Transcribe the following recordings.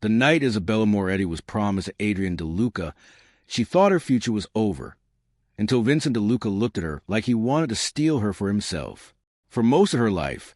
The night Isabella Moretti was promised Adrian DeLuca, she thought her future was over, until Vincent DeLuca looked at her like he wanted to steal her for himself. For most of her life,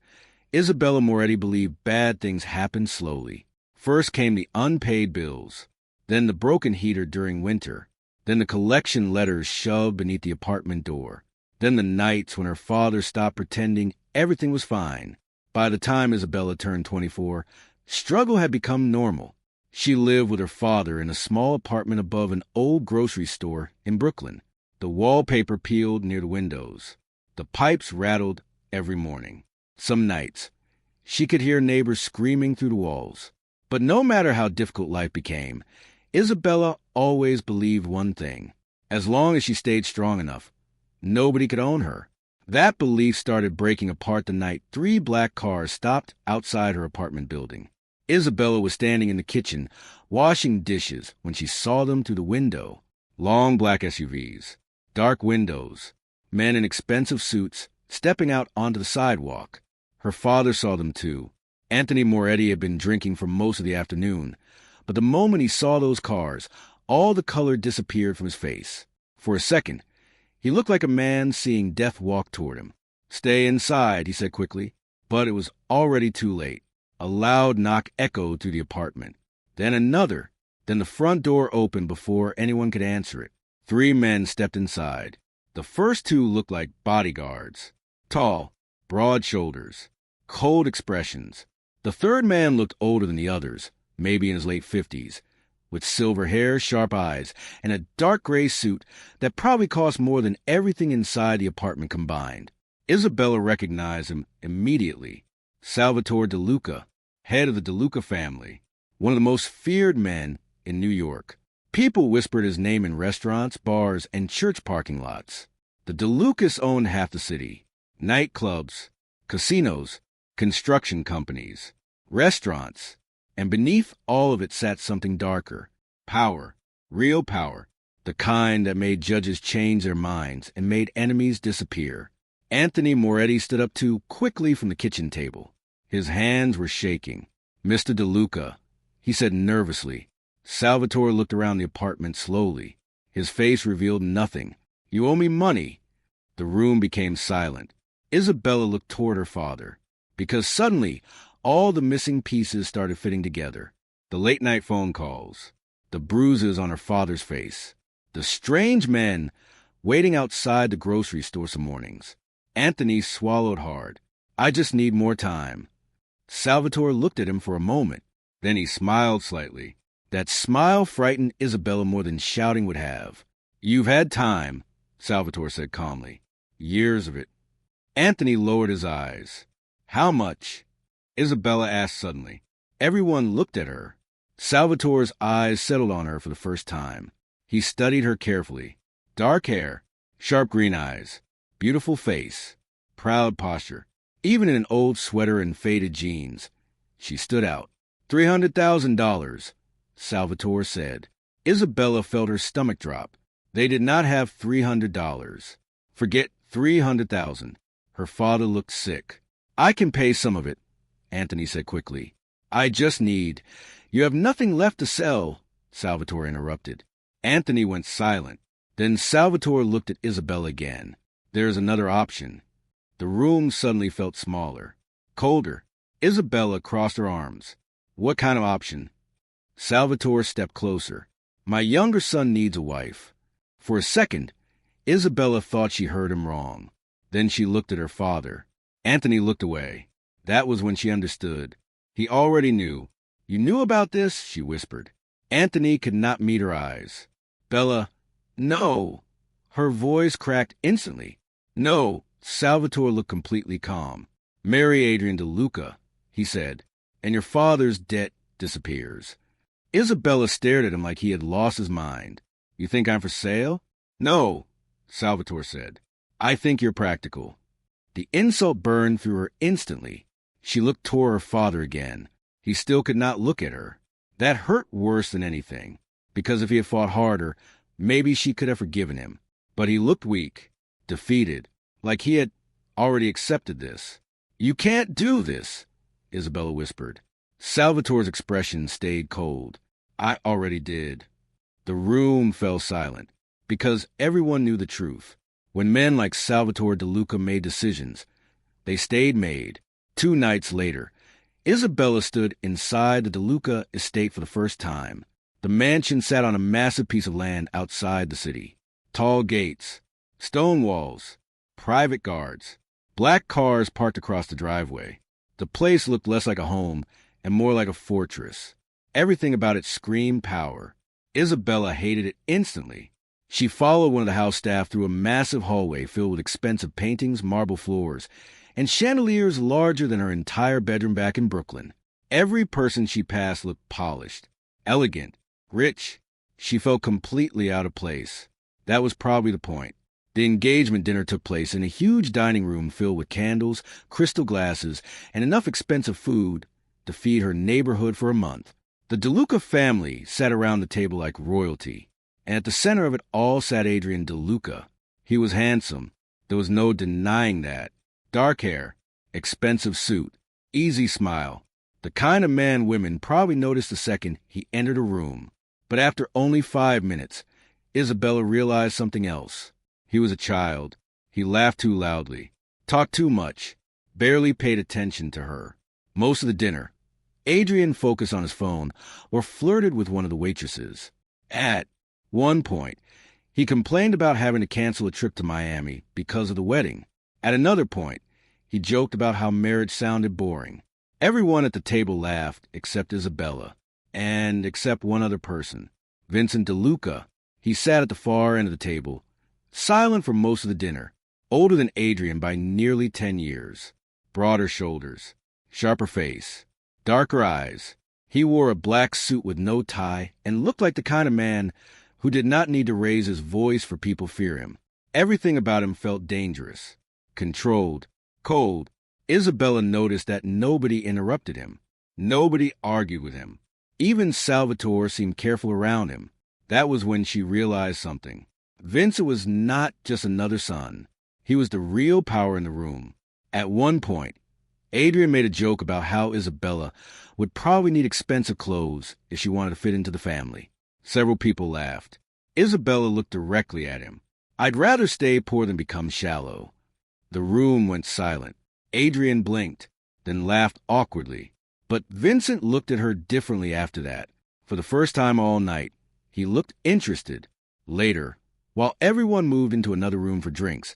Isabella Moretti believed bad things happened slowly. First came the unpaid bills, then the broken heater during winter, then the collection letters shoved beneath the apartment door, then the nights when her father stopped pretending everything was fine. By the time Isabella turned 24, struggle had become normal. She lived with her father in a small apartment above an old grocery store in Brooklyn. The wallpaper peeled near the windows. The pipes rattled every morning. Some nights, she could hear neighbors screaming through the walls. But no matter how difficult life became, Isabella always believed one thing. As long as she stayed strong enough, nobody could own her. That belief started breaking apart the night 3 black cars stopped outside her apartment building. Isabella was standing in the kitchen, washing dishes, when she saw them through the window. Long black SUVs, dark windows, men in expensive suits stepping out onto the sidewalk. Her father saw them too. Anthony Moretti had been drinking for most of the afternoon, but the moment he saw those cars, all the color disappeared from his face. For a second, he looked like a man seeing death walk toward him. "Stay inside," he said quickly, but it was already too late. A loud knock echoed through the apartment. Then another. Then the front door opened before anyone could answer it. 3 men stepped inside. The first 2 looked like bodyguards. Tall, broad shoulders, cold expressions. The third man looked older than the others, maybe in his late 50s, with silver hair, sharp eyes, and a dark gray suit that probably cost more than everything inside the apartment combined. Isabella recognized him immediately. Salvatore DeLuca, head of the DeLuca family, one of the most feared men in New York. People whispered his name in restaurants, bars, and church parking lots. The DeLucas owned half the city. Nightclubs, casinos, construction companies, restaurants, and beneath all of it sat something darker. Power, real power, the kind that made judges change their minds and made enemies disappear. Anthony Moretti stood up too quickly from the kitchen table. His hands were shaking. "Mr. DeLuca," he said nervously. Salvatore looked around the apartment slowly. His face revealed nothing. "You owe me money." The room became silent. Isabella looked toward her father, because suddenly all the missing pieces started fitting together. The late-night phone calls, the bruises on her father's face, the strange men waiting outside the grocery store some mornings. Anthony swallowed hard. "I just need more time." Salvatore looked at him for a moment. Then he smiled slightly. That smile frightened Isabella more than shouting would have. "You've had time," Salvatore said calmly. "Years of it." Anthony lowered his eyes. "How much?" Isabella asked suddenly. Everyone looked at her. Salvatore's eyes settled on her for the first time. He studied her carefully. Dark hair, sharp green eyes, beautiful face, proud posture. Even in an old sweater and faded jeans, she stood out. $300,000, Salvatore said. Isabella felt her stomach drop. They did not have $300. Forget $300,000. Her father looked sick. "I can pay some of it," Anthony said quickly. "I just need—" "You have nothing left to sell," Salvatore interrupted. Anthony went silent. Then Salvatore looked at Isabella again. "There's another option." The room suddenly felt smaller, colder. Isabella crossed her arms. "What kind of option?" Salvatore stepped closer. "My younger son needs a wife." For a second, Isabella thought she heard him wrong. Then she looked at her father. Anthony looked away. That was when she understood. He already knew. "You knew about this?" she whispered. Anthony could not meet her eyes. "Bella, no." Her voice cracked instantly. "No." Salvatore looked completely calm. "Marry Adrian DeLuca," he said, "and your father's debt disappears." Isabella stared at him like he had lost his mind. "You think I'm for sale?" "No," Salvatore said. "I think you're practical." The insult burned through her instantly. She looked toward her father again. He still could not look at her. That hurt worse than anything, because if he had fought harder, maybe she could have forgiven him. But he looked weak, defeated, like he had already accepted this. "You can't do this," Isabella whispered. Salvatore's expression stayed cold. I already did. The room fell silent, because everyone knew the truth. When men like Salvatore DeLuca made decisions, they stayed made. 2 nights later, Isabella stood inside the DeLuca estate for the first time. The mansion sat on a massive piece of land outside the city. Tall gates, stone walls, private guards, black cars parked across the driveway. The place looked less like a home and more like a fortress. Everything about it screamed power. Isabella hated it instantly. She followed one of the house staff through a massive hallway filled with expensive paintings, marble floors, and chandeliers larger than her entire bedroom back in Brooklyn. Every person she passed looked polished, elegant, rich. She felt completely out of place. That was probably the point. The engagement dinner took place in a huge dining room filled with candles, crystal glasses, and enough expensive food to feed her neighborhood for a month. The DeLuca family sat around the table like royalty, and at the center of it all sat Adrian DeLuca. He was handsome. There was no denying that. Dark hair, expensive suit, easy smile. The kind of man women probably noticed the second he entered a room. But after only 5 minutes, Isabella realized something else. He was a child. He laughed too loudly, talked too much, barely paid attention to her. Most of the dinner, Adrian focused on his phone or flirted with one of the waitresses. At one point, he complained about having to cancel a trip to Miami because of the wedding. At another point, he joked about how marriage sounded boring. Everyone at the table laughed except Isabella, and except one other person, Vincent DeLuca. He sat at the far end of the table, silent for most of the dinner, older than Adrian by nearly 10 years. Broader shoulders, sharper face, darker eyes. He wore a black suit with no tie and looked like the kind of man who did not need to raise his voice for people to fear him. Everything about him felt dangerous, controlled, cold. Isabella noticed that nobody interrupted him. Nobody argued with him. Even Salvatore seemed careful around him. That was when she realized something. Vincent was not just another son. He was the real power in the room. At one point, Adrian made a joke about how Isabella would probably need expensive clothes if she wanted to fit into the family. Several people laughed. Isabella looked directly at him. I'd rather stay poor than become shallow. The room went silent. Adrian blinked, then laughed awkwardly. But Vincent looked at her differently after that. For the first time all night, he looked interested. Later, while everyone moved into another room for drinks,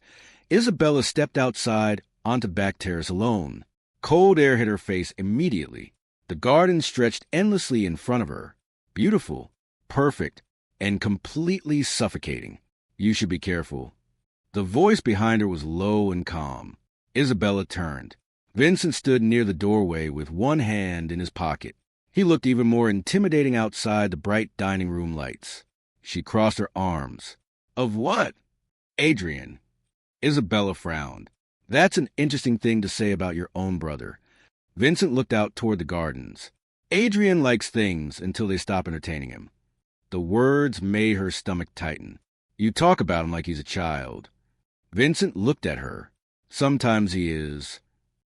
Isabella stepped outside onto back terrace alone. Cold air hit her face immediately. The garden stretched endlessly in front of her. Beautiful, perfect, and completely suffocating. You should be careful. The voice behind her was low and calm. Isabella turned. Vincent stood near the doorway with one hand in his pocket. He looked even more intimidating outside the bright dining room lights. She crossed her arms. Of what? Adrian. Isabella frowned. That's an interesting thing to say about your own brother. Vincent looked out toward the gardens. Adrian likes things until they stop entertaining him. The words made her stomach tighten. You talk about him like he's a child. Vincent looked at her. Sometimes he is.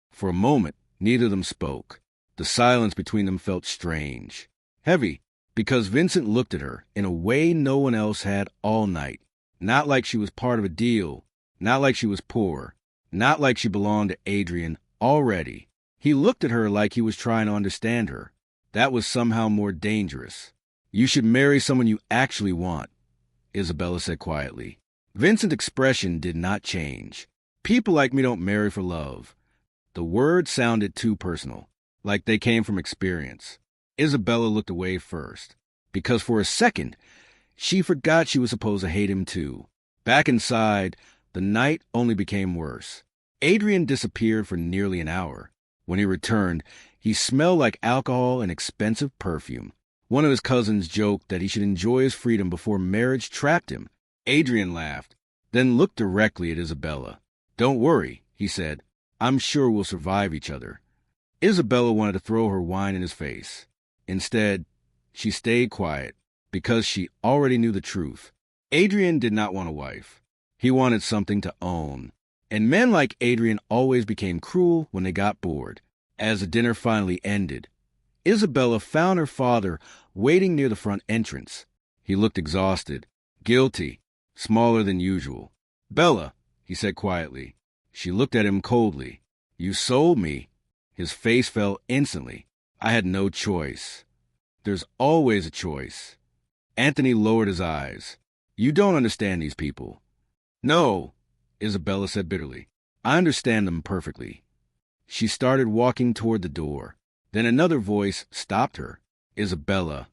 For a moment, neither of them spoke. The silence between them felt strange, heavy, because Vincent looked at her in a way no one else had all night. Not like she was part of a deal, not like she was poor, not like she belonged to Adrian already. He looked at her like he was trying to understand her. That was somehow more dangerous. You should marry someone you actually want, Isabella said quietly. Vincent's expression did not change. People like me don't marry for love. The words sounded too personal, like they came from experience. Isabella looked away first, because for a second, she forgot she was supposed to hate him too. Back inside, the night only became worse. Adrian disappeared for nearly an hour. When he returned, he smelled like alcohol and expensive perfume. One of his cousins joked that he should enjoy his freedom before marriage trapped him. Adrian laughed, then looked directly at Isabella. Don't worry, he said. I'm sure we'll survive each other. Isabella wanted to throw her wine in his face. Instead, she stayed quiet, because she already knew the truth. Adrian did not want a wife. He wanted something to own. And men like Adrian always became cruel when they got bored. As the dinner finally ended, Isabella found her father waiting near the front entrance. He looked exhausted, guilty, smaller than usual. "Bella," he said quietly. She looked at him coldly. "You sold me." His face fell instantly. "I had no choice." "There's always a choice." Anthony lowered his eyes. "You don't understand these people." "No," Isabella said bitterly. "I understand them perfectly." She started walking toward the door. Then another voice stopped her. "Isabella."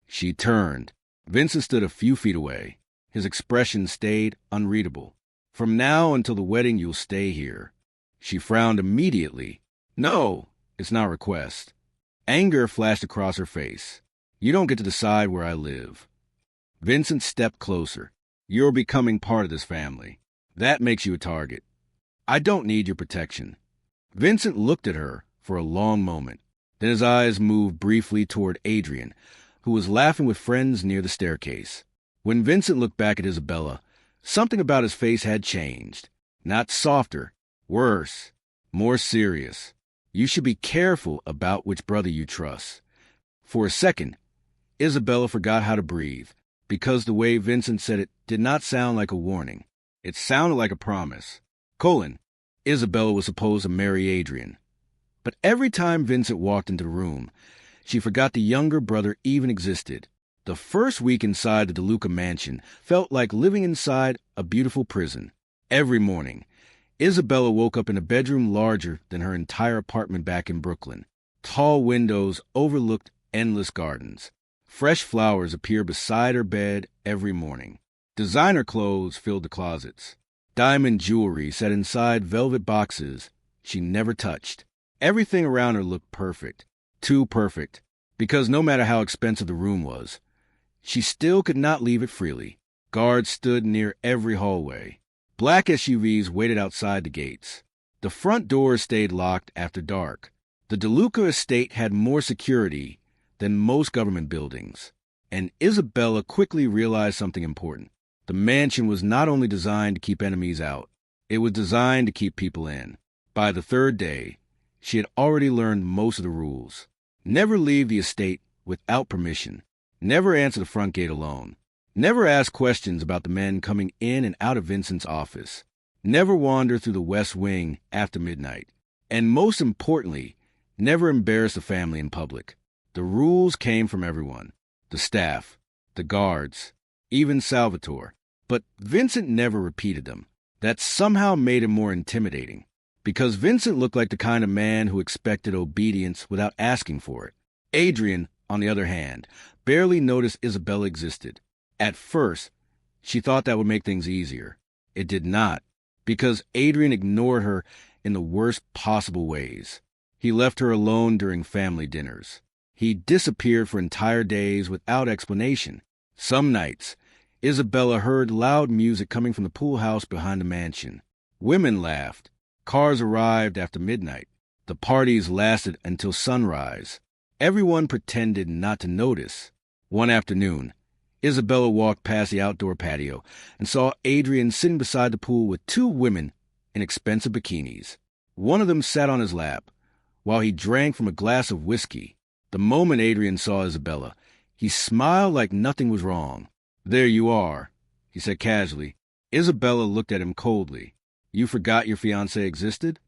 She turned. Vincent stood a few feet away. His expression stayed unreadable. "From now until the wedding, you'll stay here." She frowned immediately. "No, it's not a request." Anger flashed across her face. "You don't get to decide where I live." Vincent stepped closer. "You're becoming part of this family. That makes you a target. I don't need your protection." Vincent looked at her for a long moment. Then his eyes moved briefly toward Adrian, who was laughing with friends near the staircase. When Vincent looked back at Isabella, something about his face had changed. Not softer, worse, more serious. "You should be careful about which brother you trust." For a second, Isabella forgot how to breathe, because the way Vincent said it did not sound like a warning. It sounded like a promise. Isabella was supposed to marry Adrian. But every time Vincent walked into the room, she forgot the younger brother even existed. The first week inside the DeLuca mansion felt like living inside a beautiful prison. Every morning, Isabella woke up in a bedroom larger than her entire apartment back in Brooklyn. Tall windows overlooked endless gardens. Fresh flowers appeared beside her bed every morning. Designer clothes filled the closets. Diamond jewelry sat inside velvet boxes she never touched. Everything around her looked perfect. Too perfect. Because no matter how expensive the room was, she still could not leave it freely. Guards stood near every hallway. Black SUVs waited outside the gates. The front doors stayed locked after dark. The DeLuca estate had more security than most government buildings. And Isabella quickly realized something important. The mansion was not only designed to keep enemies out, it was designed to keep people in. By the third day, she had already learned most of the rules. Never leave the estate without permission. Never answer the front gate alone. Never ask questions about the men coming in and out of Vincent's office. Never wander through the West Wing after midnight. And most importantly, never embarrass the family in public. The rules came from everyone. The staff, the guards, even Salvatore. But Vincent never repeated them. That somehow made him more intimidating. Because Vincent looked like the kind of man who expected obedience without asking for it. Adrian, on the other hand, barely noticed Isabella existed. At first, she thought that would make things easier. It did not, because Adrian ignored her in the worst possible ways. He left her alone during family dinners. He disappeared for entire days without explanation. Some nights, Isabella heard loud music coming from the pool house behind the mansion. Women laughed. Cars arrived after midnight. The parties lasted until sunrise. Everyone pretended not to notice. One afternoon, Isabella walked past the outdoor patio and saw Adrian sitting beside the pool with two women in expensive bikinis. One of them sat on his lap while he drank from a glass of whiskey. The moment Adrian saw Isabella, he smiled like nothing was wrong. "There you are," he said casually. Isabella looked at him coldly. "You forgot your fiancé existed?"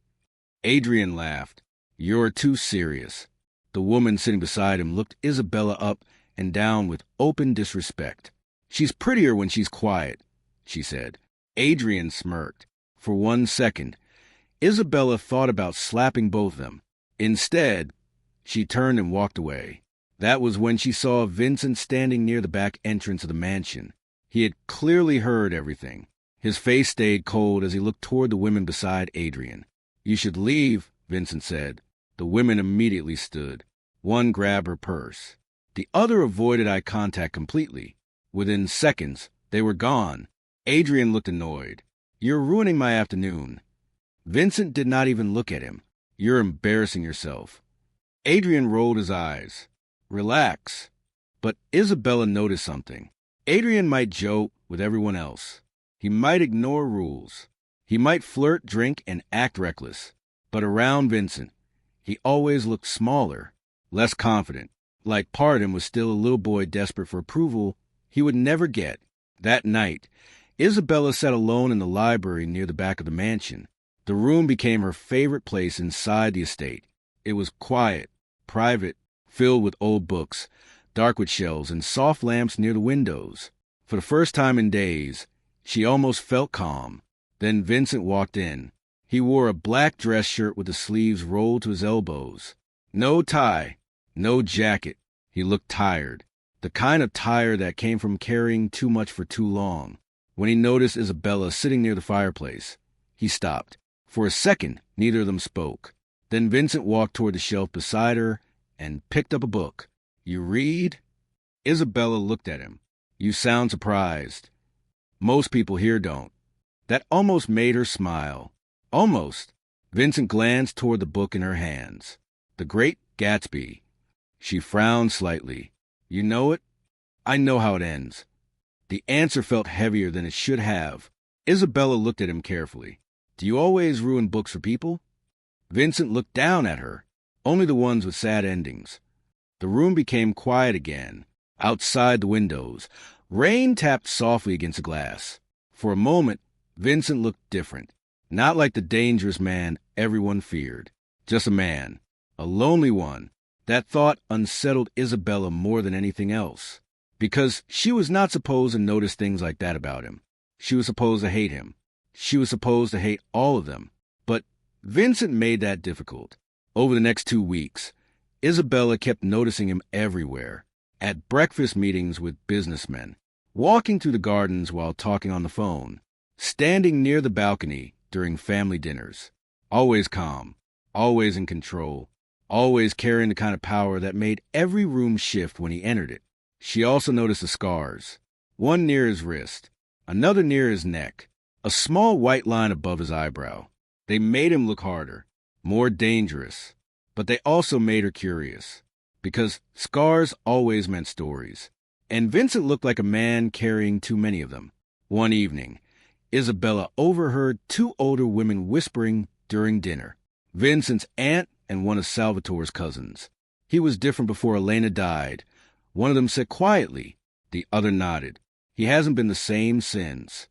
Adrian laughed. "You're too serious." The woman sitting beside him looked Isabella up and down with open disrespect. "She's prettier when she's quiet," she said. Adrian smirked. For 1 second, Isabella thought about slapping both of them. Instead, she turned and walked away. That was when she saw Vincent standing near the back entrance of the mansion. He had clearly heard everything. His face stayed cold as he looked toward the women beside Adrian. "You should leave," Vincent said. The women immediately stood. One grabbed her purse. The other avoided eye contact completely. Within seconds, they were gone. Adrian looked annoyed. "You're ruining my afternoon." Vincent did not even look at him. "You're embarrassing yourself." Adrian rolled his eyes. "Relax." But Isabella noticed something. Adrian might joke with everyone else. He might ignore rules. He might flirt, drink, and act reckless. But around Vincent, he always looked smaller, less confident. Like part of him was still a little boy desperate for approval he would never get. That night, Isabella sat alone in the library near the back of the mansion. The room became her favorite place inside the estate. It was quiet, private, filled with old books, dark with shelves, and soft lamps near the windows. For the first time in days, she almost felt calm. Then Vincent walked in. He wore a black dress shirt with the sleeves rolled to his elbows. No tie, no jacket. He looked tired, the kind of tired that came from carrying too much for too long. When he noticed Isabella sitting near the fireplace, he stopped. For a second, neither of them spoke. Then Vincent walked toward the shelf beside her and picked up a book. "You read?" Isabella looked at him. "You sound surprised. Most people here don't." That almost made her smile. Almost. Vincent glanced toward the book in her hands. The Great Gatsby. She frowned slightly. "You know it?" "I know how it ends." The answer felt heavier than it should have. Isabella looked at him carefully. "Do you always ruin books for people?" Vincent looked down at her. "Only the ones with sad endings." The room became quiet again. Outside the windows, rain tapped softly against the glass. For a moment, Vincent looked different. Not like the dangerous man everyone feared. Just a man. A lonely one. That thought unsettled Isabella more than anything else. Because she was not supposed to notice things like that about him. She was supposed to hate him. She was supposed to hate all of them. But Vincent made that difficult. Over the next 2 weeks, Isabella kept noticing him everywhere. At breakfast meetings with businessmen, walking through the gardens while talking on the phone, standing near the balcony during family dinners. Always calm, always in control, always carrying the kind of power that made every room shift when he entered it. She also noticed the scars. One near his wrist, another near his neck, a small white line above his eyebrow. They made him look harder, more dangerous, but they also made her curious. Because scars always meant stories. And Vincent looked like a man carrying too many of them. One evening, Isabella overheard 2 older women whispering during dinner. Vincent's aunt and one of Salvatore's cousins. He was different before Elena died. One of them said quietly. The other nodded. He hasn't been the same since.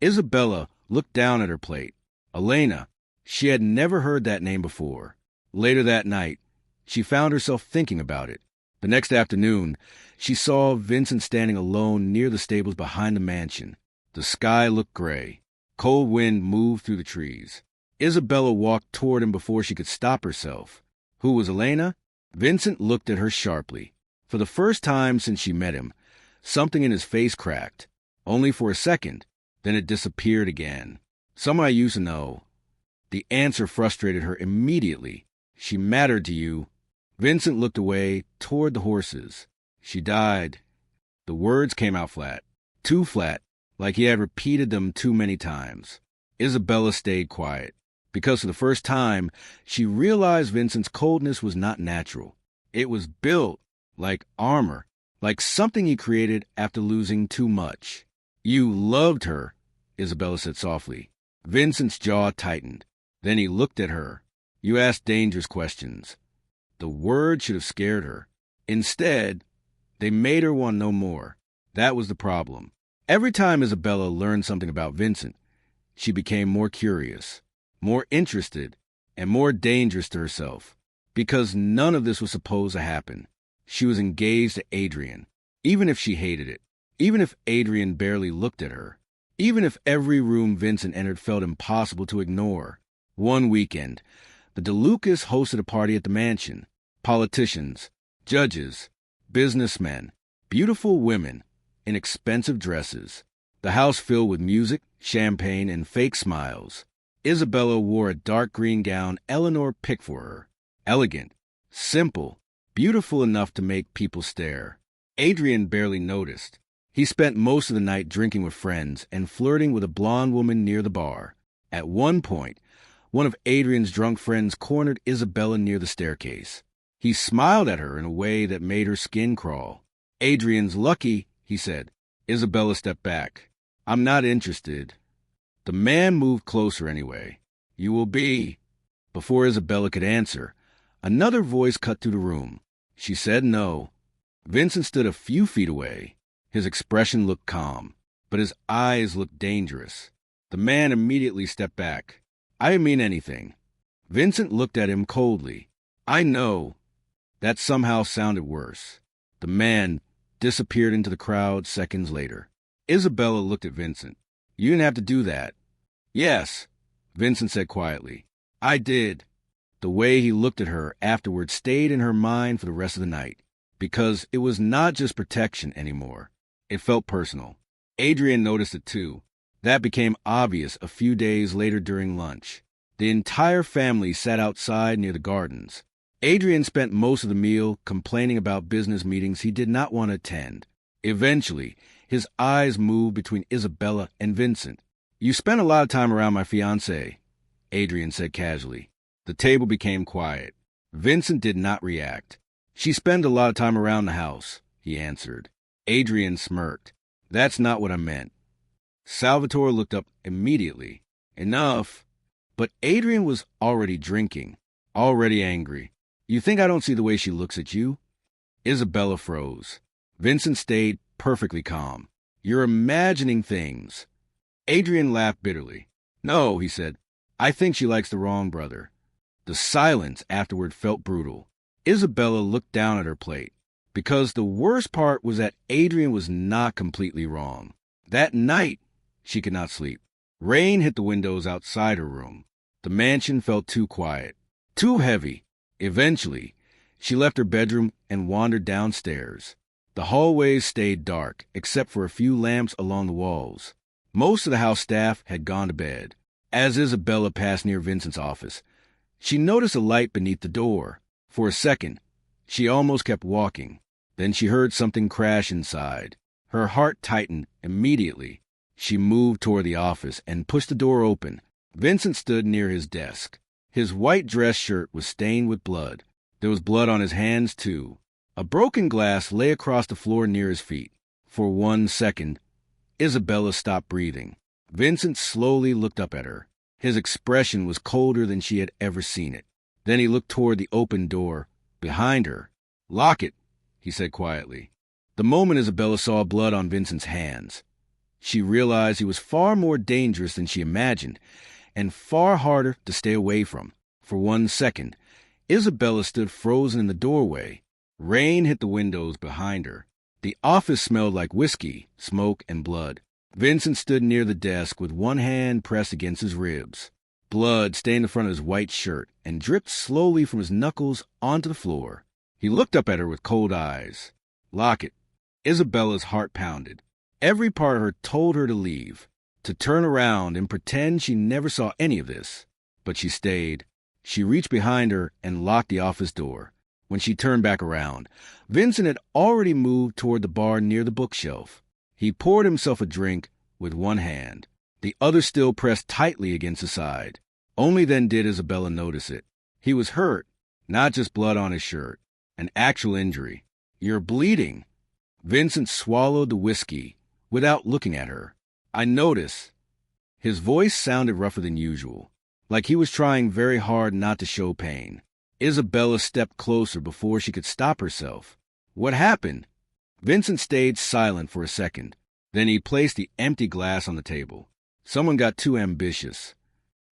Isabella looked down at her plate. Elena. She had never heard that name before. Later that night, she found herself thinking about it. The next afternoon, she saw Vincent standing alone near the stables behind the mansion. The sky looked gray. Cold wind moved through the trees. Isabella walked toward him before she could stop herself. Who was Elena? Vincent looked at her sharply. For the first time since she met him, something in his face cracked. Only for a second, then it disappeared again. "Someone I used to know." The answer frustrated her immediately. "She mattered to you." Vincent looked away toward the horses. "She died." The words came out flat. Too flat, like he had repeated them too many times. Isabella stayed quiet, because for the first time, she realized Vincent's coldness was not natural. It was built, like armor, like something he created after losing too much. "You loved her," Isabella said softly. Vincent's jaw tightened. Then he looked at her. "You asked dangerous questions." The word should have scared her. Instead, they made her want to know more. That was the problem. Every time Isabella learned something about Vincent, she became more curious, more interested, and more dangerous to herself. Because none of this was supposed to happen. She was engaged to Adrian, even if she hated it, even if Adrian barely looked at her, even if every room Vincent entered felt impossible to ignore. One weekend, the DeLucas hosted a party at the mansion. Politicians, judges, businessmen, beautiful women in expensive dresses. The house filled with music, champagne, and fake smiles. Isabella wore a dark green gown Eleanor picked for her. Elegant, simple, beautiful enough to make people stare. Adrian barely noticed. He spent most of the night drinking with friends and flirting with a blonde woman near the bar. At one point, one of Adrian's drunk friends cornered Isabella near the staircase. He smiled at her in a way that made her skin crawl. "Adrian's lucky," he said. Isabella stepped back. "I'm not interested." The man moved closer anyway. "You will be." Before Isabella could answer, Another voice cut through the room. She said no. Vincent stood a few feet away. His expression looked calm, but his eyes looked dangerous. The man immediately stepped back. I didn't mean anything. Vincent looked at him coldly. I know. That somehow sounded worse. The man disappeared into the crowd seconds later. Isabella looked at Vincent. You didn't have to do that. Yes, Vincent said quietly. I did. The way he looked at her afterward stayed in her mind for the rest of the night, because it was not just protection anymore. It felt personal. Adrian noticed it too. That became obvious a few days later during lunch. The entire family sat outside near the gardens. Adrian spent most of the meal complaining about business meetings he did not want to attend. Eventually, his eyes moved between Isabella and Vincent. You spent a lot of time around my fiancée, Adrian said casually. The table became quiet. Vincent did not react. She spent a lot of time around the house, he answered. Adrian smirked. That's not what I meant. Salvatore looked up immediately. Enough. But Adrian was already drinking, already angry. You think I don't see the way she looks at you? Isabella froze. Vincent stayed perfectly calm. You're imagining things. Adrian laughed bitterly. No, he said. I think she likes the wrong brother. The silence afterward felt brutal. Isabella looked down at her plate, because the worst part was that Adrian was not completely wrong. That night, she could not sleep. Rain hit the windows outside her room. The mansion felt too quiet, too heavy. Eventually, she left her bedroom and wandered downstairs. The hallways stayed dark, except for a few lamps along the walls. Most of the house staff had gone to bed. As Isabella passed near Vincent's office, she noticed a light beneath the door. For a second, she almost kept walking. Then she heard something crash inside. Her heart tightened immediately. She moved toward the office and pushed the door open. Vincent stood near his desk. His white dress shirt was stained with blood. There was blood on his hands, too. A broken glass lay across the floor near his feet. For 1 second, Isabella stopped breathing. Vincent slowly looked up at her. His expression was colder than she had ever seen it. Then he looked toward the open door behind her. Lock it, he said quietly. The moment Isabella saw blood on Vincent's hands, she realized he was far more dangerous than she imagined, and far harder to stay away from. For 1 second, Isabella stood frozen in the doorway. Rain hit the windows behind her. The office smelled like whiskey, smoke, and blood. Vincent stood near the desk with one hand pressed against his ribs. Blood stained the front of his white shirt and dripped slowly from his knuckles onto the floor. He looked up at her with cold eyes. Lock it. Isabella's heart pounded. Every part of her told her to leave, to turn around and pretend she never saw any of this. But she stayed. She reached behind her and locked the office door. When she turned back around, Vincent had already moved toward the bar near the bookshelf. He poured himself a drink with one hand, the other still pressed tightly against his side. Only then did Isabella notice it. He was hurt, not just blood on his shirt, an actual injury. You're bleeding. Vincent swallowed the whiskey without looking at her. I notice. His voice sounded rougher than usual, like he was trying very hard not to show pain. Isabella stepped closer before she could stop herself. What happened? Vincent stayed silent for a second. Then he placed the empty glass on the table. Someone got too ambitious.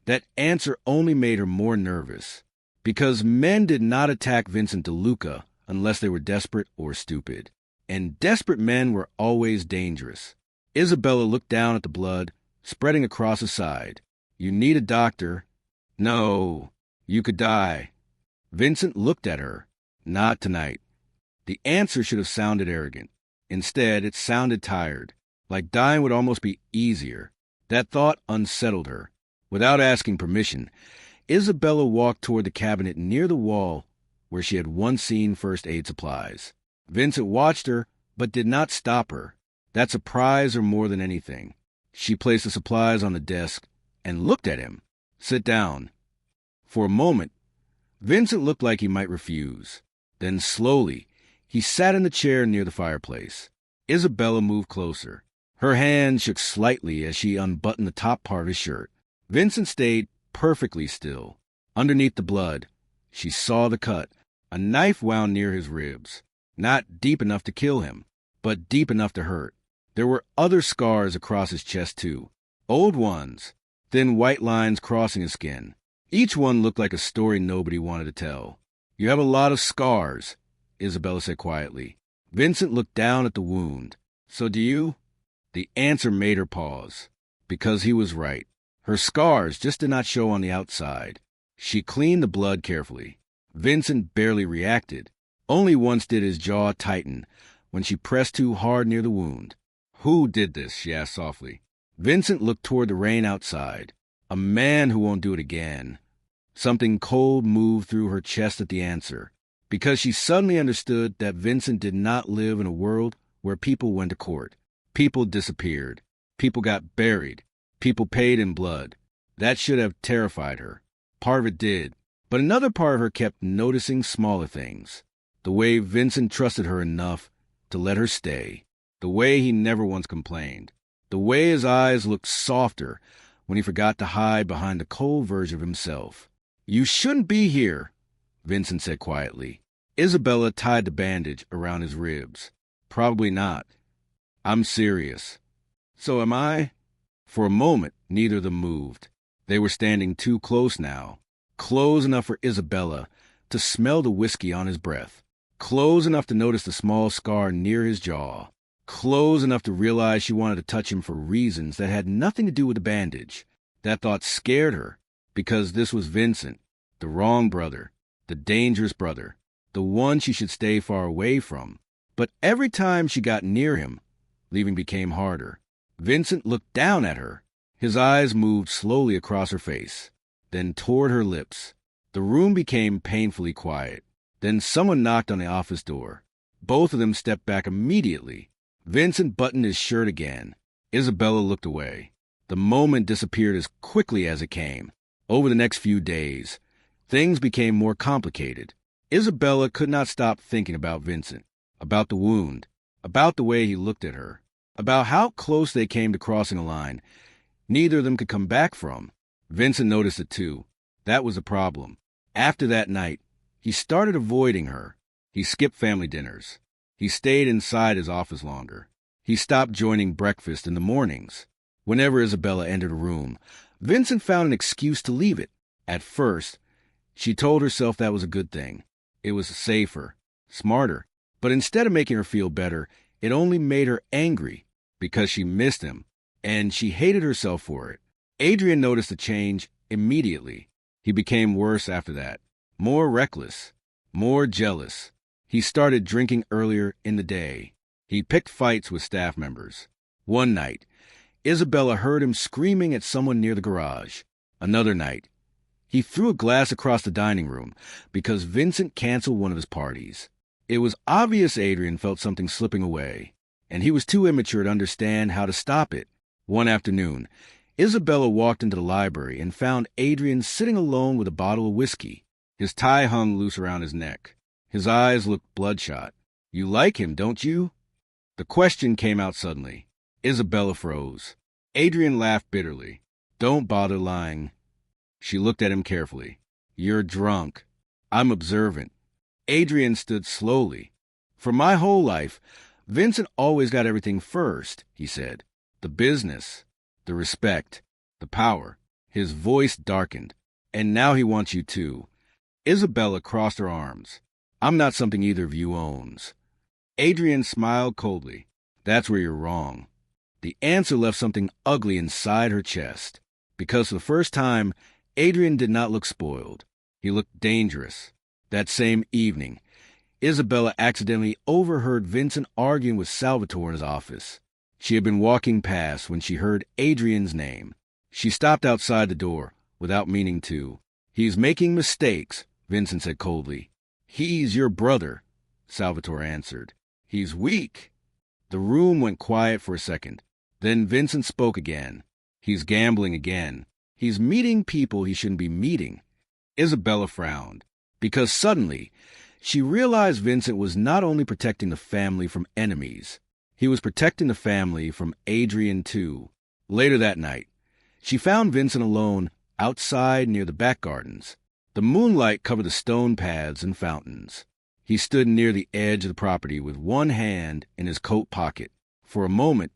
That answer only made her more nervous, because men did not attack Vincent DeLuca unless they were desperate or stupid. And desperate men were always dangerous. Isabella looked down at the blood, spreading across his side. You need a doctor. No, you could die. Vincent looked at her. Not tonight. The answer should have sounded arrogant. Instead, it sounded tired, like dying would almost be easier. That thought unsettled her. Without asking permission, Isabella walked toward the cabinet near the wall where she had once seen first aid supplies. Vincent watched her, but did not stop her. That surprised her more than anything. She placed the supplies on the desk and looked at him. Sit down. For a moment, Vincent looked like he might refuse. Then slowly, he sat in the chair near the fireplace. Isabella moved closer. Her hand shook slightly as she unbuttoned the top part of his shirt. Vincent stayed perfectly still. Underneath the blood, She saw the cut. A knife wound near his ribs. Not deep enough to kill him, but deep enough to hurt. There were other scars across his chest, too. Old ones. Thin white lines crossing his skin. Each one looked like a story nobody wanted to tell. You have a lot of scars, Isabella said quietly. Vincent looked down at the wound. So do you? The answer made her pause. Because he was right. Her scars just did not show on the outside. She cleaned the blood carefully. Vincent barely reacted. Only once did his jaw tighten, when she pressed too hard near the wound. Who did this? She asked softly. Vincent looked toward the rain outside. A man who won't do it again. Something cold moved through her chest at the answer, because she suddenly understood that Vincent did not live in a world where people went to court. People disappeared. People got buried. People paid in blood. That should have terrified her. Part of it did. But another part of her kept noticing smaller things. The way Vincent trusted her enough to let her stay. The way he never once complained. The way his eyes looked softer when he forgot to hide behind the cold version of himself. You shouldn't be here, Vincent said quietly. Isabella tied the bandage around his ribs. Probably not. I'm serious. So am I? For a moment, neither of them moved. They were standing too close now. Close enough for Isabella to smell the whiskey on his breath. Close enough to notice the small scar near his jaw. Close enough to realize she wanted to touch him for reasons that had nothing to do with the bandage. That thought scared her, because this was Vincent, the wrong brother, the dangerous brother, the one she should stay far away from. But every time she got near him, leaving became harder. Vincent looked down at her. His eyes moved slowly across her face, then toward her lips. The room became painfully quiet. Then someone knocked on the office door. Both of them stepped back immediately. Vincent buttoned his shirt again. Isabella looked away. The moment disappeared as quickly as it came. Over the next few days, things became more complicated. Isabella could not stop thinking about Vincent, about the wound, about the way he looked at her, about how close they came to crossing a line neither of them could come back from. Vincent noticed it too. That was the problem. After that night, he started avoiding her. He skipped family dinners. He stayed inside his office longer. He stopped joining breakfast in the mornings. Whenever Isabella entered a room, Vincent found an excuse to leave it. At first, she told herself that was a good thing. It was safer, smarter. But instead of making her feel better, it only made her angry because she missed him, and she hated herself for it. Adrian noticed a change immediately. He became worse after that. More reckless, more jealous. He started drinking earlier in the day. He picked fights with staff members. One night, Isabella heard him screaming at someone near the garage. Another night, he threw a glass across the dining room because Vincent canceled one of his parties. It was obvious Adrian felt something slipping away, and he was too immature to understand how to stop it. One afternoon, Isabella walked into the library and found Adrian sitting alone with a bottle of whiskey. His tie hung loose around his neck. His eyes looked bloodshot. You like him, don't you? The question came out suddenly. Isabella froze. Adrian laughed bitterly. Don't bother lying. She looked at him carefully. You're drunk. I'm observant. Adrian stood slowly. For my whole life, Vincent always got everything first, he said. The business, the respect, the power. His voice darkened. And now he wants you too. Isabella crossed her arms. I'm not something either of you owns. Adrian smiled coldly. That's where you're wrong. The answer left something ugly inside her chest. Because for the first time, Adrian did not look spoiled. He looked dangerous. That same evening, Isabella accidentally overheard Vincent arguing with Salvatore in his office. She had been walking past when she heard Adrian's name. She stopped outside the door, without meaning to. He's making mistakes, Vincent said coldly. He's your brother, Salvatore answered. He's weak. The room went quiet for a second. Then Vincent spoke again. He's gambling again. He's meeting people he shouldn't be meeting. Isabella frowned, because suddenly she realized Vincent was not only protecting the family from enemies, he was protecting the family from Adrian too. Later that night, she found Vincent alone outside near the back gardens. The The moonlight covered the stone paths and fountains. He stood near the edge of the property with one hand in his coat pocket. For a moment,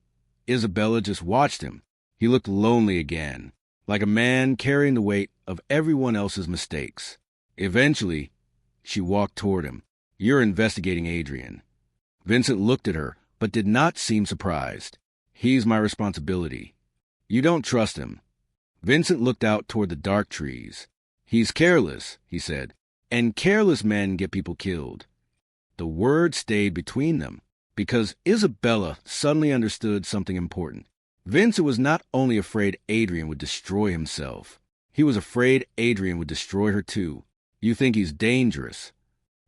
Isabella just watched him. He looked lonely again, like a man carrying the weight of everyone else's mistakes. Eventually, she walked toward him. "You're investigating Adrian." Vincent looked at her, but did not seem surprised. "He's my responsibility." "You don't trust him." Vincent looked out toward the dark trees. "He's careless," he said, "and careless men get people killed." The word stayed between them, because Isabella suddenly understood something important. Vincent was not only afraid Adrian would destroy himself, he was afraid Adrian would destroy her too. "You think he's dangerous."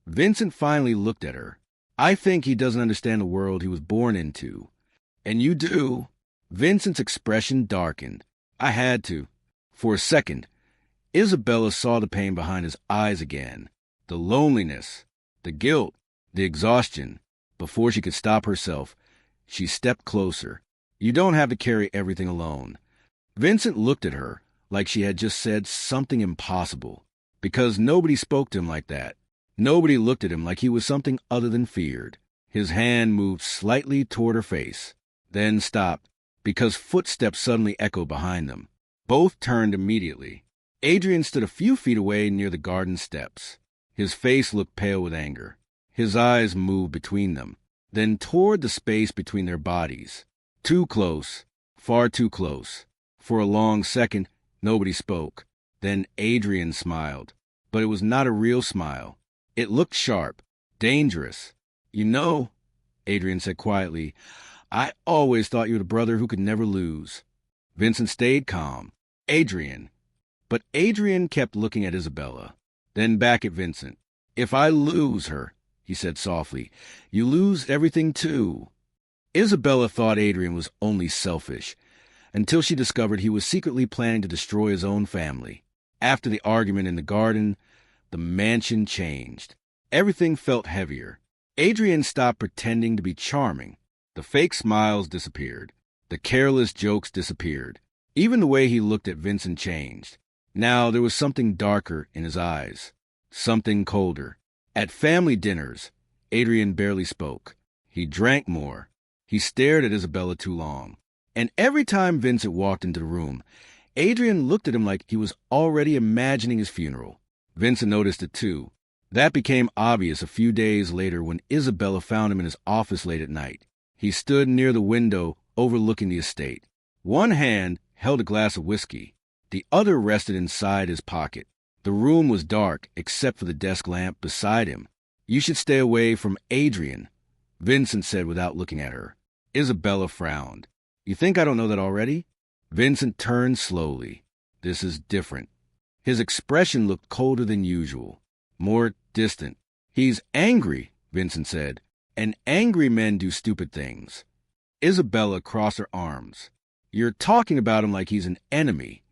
Vincent finally looked at her. "I think he doesn't understand the world he was born into." "And you do." Vincent's expression darkened. "I had to." For a second, Isabella saw the pain behind his eyes again. The loneliness, the guilt, the exhaustion. Before she could stop herself, she stepped closer. "You don't have to carry everything alone." Vincent looked at her like she had just said something impossible, because nobody spoke to him like that. Nobody looked at him like he was something other than feared. His hand moved slightly toward her face, then stopped, because footsteps suddenly echoed behind them. Both turned immediately. Adrian stood a few feet away near the garden steps. His face looked pale with anger. His eyes moved between them, then toward the space between their bodies. Too close, far too close. For a long second, nobody spoke. Then Adrian smiled, but it was not a real smile. It looked sharp, dangerous. "You know," Adrian said quietly, "I always thought you were the brother who could never lose." Vincent stayed calm. "Adrian." But Adrian kept looking at Isabella, then back at Vincent. "If I lose her," he said softly, "you lose everything too." Isabella thought Adrian was only selfish, until she discovered he was secretly planning to destroy his own family. After the argument in the garden, the mansion changed. Everything felt heavier. Adrian stopped pretending to be charming. The fake smiles disappeared. The careless jokes disappeared. Even the way he looked at Vincent changed. Now there was something darker in his eyes, something colder. At family dinners, Adrian barely spoke. He drank more. He stared at Isabella too long. And every time Vincent walked into the room, Adrian looked at him like he was already imagining his funeral. Vincent noticed it too. That became obvious a few days later when Isabella found him in his office late at night. He stood near the window overlooking the estate. One hand held a glass of whiskey. The other rested inside his pocket. The room was dark except for the desk lamp beside him. "You should stay away from Adrian," Vincent said without looking at her. Isabella frowned. "You think I don't know that already?" Vincent turned slowly. "This is different." His expression looked colder than usual, more distant. "He's angry," Vincent said, "and angry men do stupid things." Isabella crossed her arms. "You're talking about him like he's an enemy."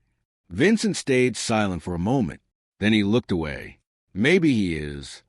Vincent stayed silent for a moment. Then he looked away. "Maybe he is."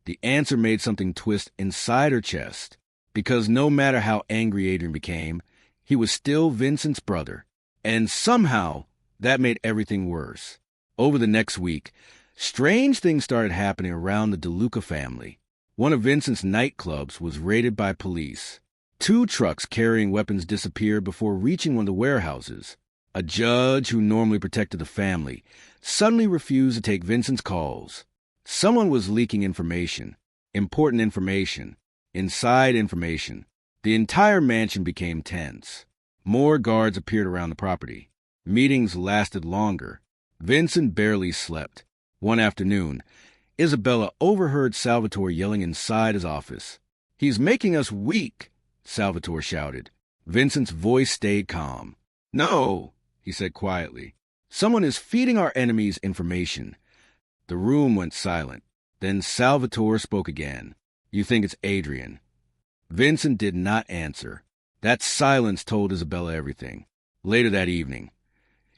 The answer made something twist inside her chest, because no matter how angry Adrian became, he was still Vincent's brother. And somehow, that made everything worse. Over the next week, strange things started happening around the DeLuca family. One of Vincent's nightclubs was raided by police. 2 trucks carrying weapons disappeared before reaching one of the warehouses. A judge who normally protected the family suddenly refused to take Vincent's calls. Someone was leaking information, important information, inside information. The entire mansion became tense. More guards appeared around the property. Meetings lasted longer. Vincent barely slept. One afternoon, Isabella overheard Salvatore yelling inside his office. "He's making us weak," Salvatore shouted. Vincent's voice stayed calm. "No," he said quietly. "Someone is feeding our enemies information." The room went silent. Then Salvatore spoke again. "You think it's Adrian?" Vincent did not answer. That silence told Isabella everything. Later that evening,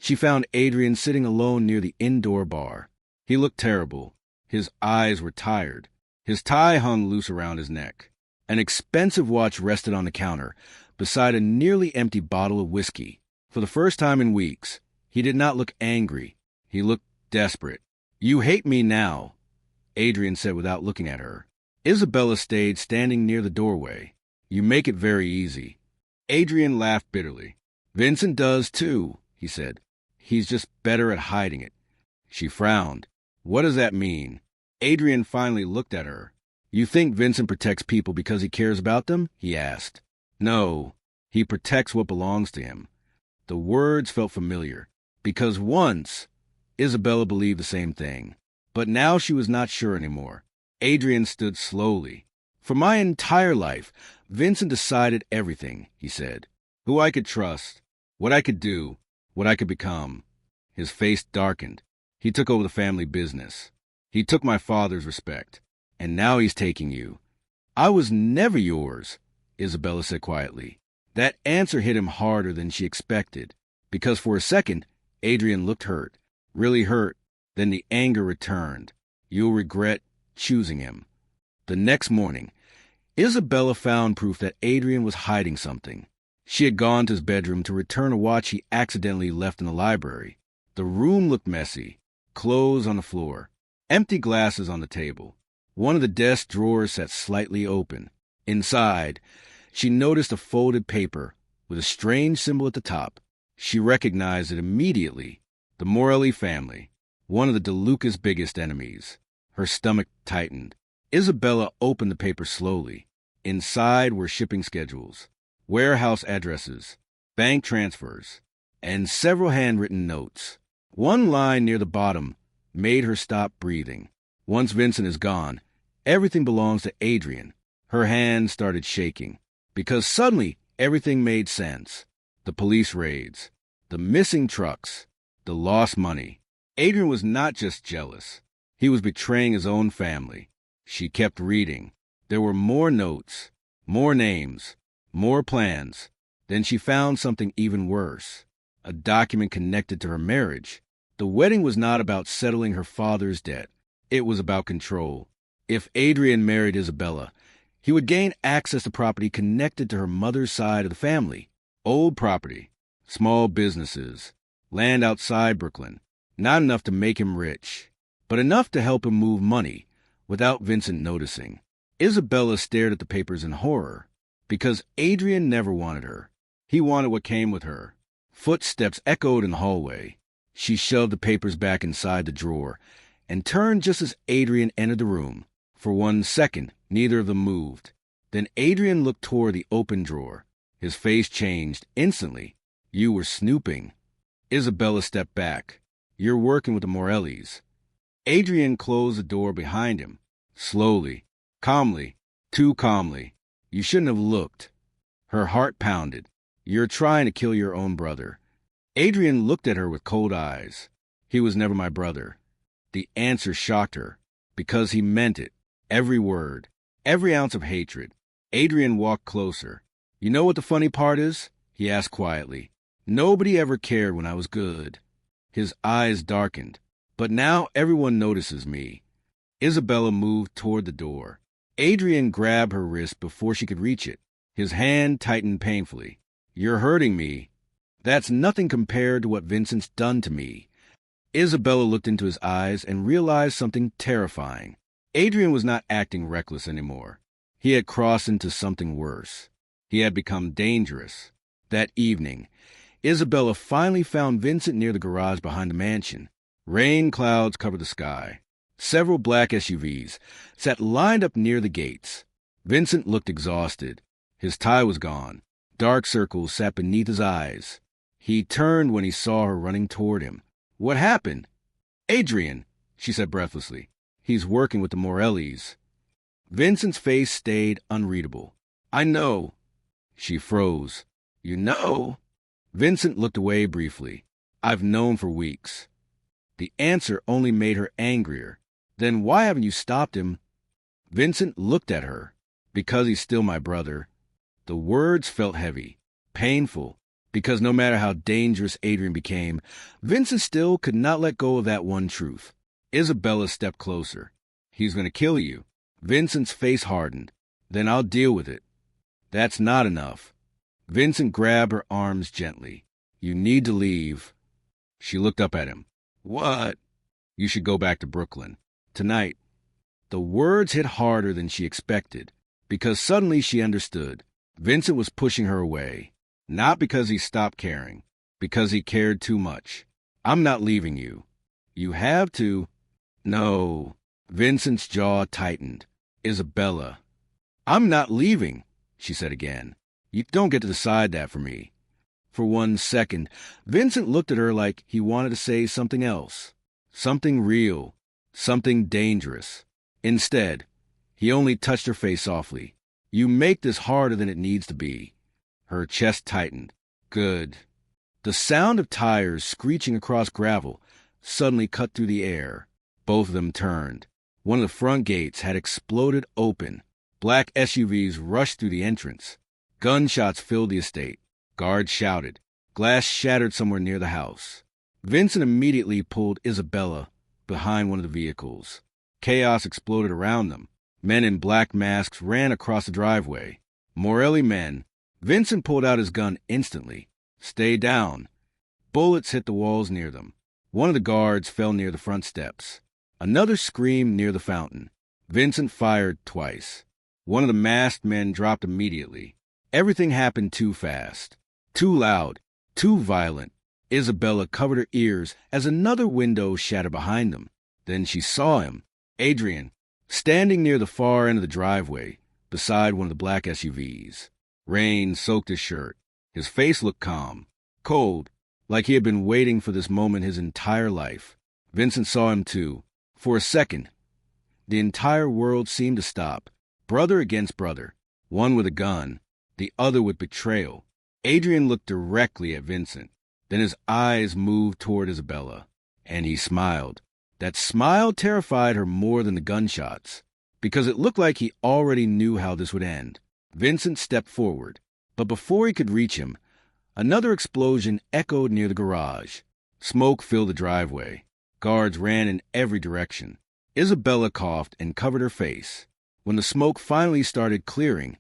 she found Adrian sitting alone near the indoor bar. He looked terrible. His eyes were tired. His tie hung loose around his neck. An expensive watch rested on the counter, beside a nearly empty bottle of whiskey. For the first time in weeks, he did not look angry. He looked desperate. You hate me now, Adrian said without looking at her. Isabella stayed standing near the doorway. You make it very easy. Adrian laughed bitterly. Vincent does too, he said. He's just better at hiding it. She frowned. What does that mean? Adrian finally looked at her. You think Vincent protects people because he cares about them? He asked. No, he protects what belongs to him. The words felt familiar, because once Isabella believed the same thing. But now she was not sure anymore. Adrian stood slowly. For my entire life, Vincent decided everything, he said. Who I could trust, what I could do, what I could become. His face darkened. He took over the family business. He took my father's respect. And now he's taking you. I was never yours, Isabella said quietly. That answer hit him harder than she expected, because for a second, Adrian looked hurt, really hurt. Then the anger returned. You'll regret choosing him. The next morning, Isabella found proof that Adrian was hiding something. She had gone to his bedroom to return a watch he accidentally left in the library. The room looked messy. Clothes on the floor. Empty glasses on the table. One of the desk drawers sat slightly open. Inside, she noticed a folded paper with a strange symbol at the top. She recognized it immediately. The Morelli family, one of the DeLuca's biggest enemies. Her stomach tightened. Isabella opened the paper slowly. Inside were shipping schedules, warehouse addresses, bank transfers, and several handwritten notes. One line near the bottom made her stop breathing. Once Vincent is gone, everything belongs to Adrian. Her hand started shaking, because suddenly everything made sense. The police raids, the missing trucks, the lost money. Adrian was not just jealous. He was betraying his own family. She kept reading. There were more notes, more names, more plans. Then she found something even worse, a document connected to her marriage. The wedding was not about settling her father's debt. It was about control. If Adrian married Isabella, he would gain access to property connected to her mother's side of the family. Old property, small businesses, land outside Brooklyn. Not enough to make him rich, but enough to help him move money without Vincent noticing. Isabella stared at the papers in horror, because Adrian never wanted her. He wanted what came with her. Footsteps echoed in the hallway. She shoved the papers back inside the drawer and turned just as Adrian entered the room. For 1 second, neither of them moved. Then Adrian looked toward the open drawer. His face changed instantly. You were snooping. Isabella stepped back. You're working with the Morellis. Adrian closed the door behind him. Slowly, calmly, too calmly. You shouldn't have looked. Her heart pounded. You're trying to kill your own brother. Adrian looked at her with cold eyes. He was never my brother. The answer shocked her, because he meant it. Every word, every ounce of hatred. Adrian walked closer. You know what the funny part is? He asked quietly. Nobody ever cared when I was good. His eyes darkened. But now everyone notices me. Isabella moved toward the door. Adrian grabbed her wrist before she could reach it. His hand tightened painfully. You're hurting me. That's nothing compared to what Vincent's done to me. Isabella looked into his eyes and realized something terrifying. Adrian was not acting reckless anymore. He had crossed into something worse. He had become dangerous. That evening, Isabella finally found Vincent near the garage behind the mansion. Rain clouds covered the sky. Several black SUVs sat lined up near the gates. Vincent looked exhausted. His tie was gone. Dark circles sat beneath his eyes. He turned when he saw her running toward him. What happened? Adrian, she said breathlessly. He's working with the Morellis. Vincent's face stayed unreadable. I know. She froze. You know? Vincent looked away briefly. I've known for weeks. The answer only made her angrier. Then why haven't you stopped him? Vincent looked at her. Because he's still my brother. The words felt heavy, painful, because no matter how dangerous Adrian became, Vincent still could not let go of that one truth. Isabella stepped closer. He's going to kill you. Vincent's face hardened. Then I'll deal with it. That's not enough. Vincent grabbed her arms gently. You need to leave. She looked up at him. What? You should go back to Brooklyn. Tonight. The words hit harder than she expected, because suddenly she understood. Vincent was pushing her away, not because he stopped caring, because he cared too much. I'm not leaving you. You have to. No. Vincent's jaw tightened. Isabella. I'm not leaving, she said again. You don't get to decide that for me. For 1 second, Vincent looked at her like he wanted to say something else. Something real. Something dangerous. Instead, he only touched her face softly. You make this harder than it needs to be. Her chest tightened. Good. The sound of tires screeching across gravel suddenly cut through the air. Both of them turned. One of the front gates had exploded open. Black SUVs rushed through the entrance. Gunshots filled the estate. Guards shouted. Glass shattered somewhere near the house. Vincent immediately pulled Isabella behind one of the vehicles. Chaos exploded around them. Men in black masks ran across the driveway. Morelli men. Vincent pulled out his gun instantly. Stay down. Bullets hit the walls near them. One of the guards fell near the front steps. Another screamed near the fountain. Vincent fired twice. One of the masked men dropped immediately. Everything happened too fast. Too loud. Too violent. Isabella covered her ears as another window shattered behind them. Then she saw him. Adrian, standing near the far end of the driveway, beside one of the black SUVs. Rain soaked his shirt. His face looked calm, cold, like he had been waiting for this moment his entire life. Vincent saw him too. For a second, the entire world seemed to stop. Brother against brother, one with a gun, the other with betrayal. Adrian looked directly at Vincent. Then his eyes moved toward Isabella, and he smiled. That smile terrified her more than the gunshots, because it looked like he already knew how this would end. Vincent stepped forward, but before he could reach him, another explosion echoed near the garage. Smoke filled the driveway. Guards ran in every direction. Isabella coughed and covered her face. When the smoke finally started clearing,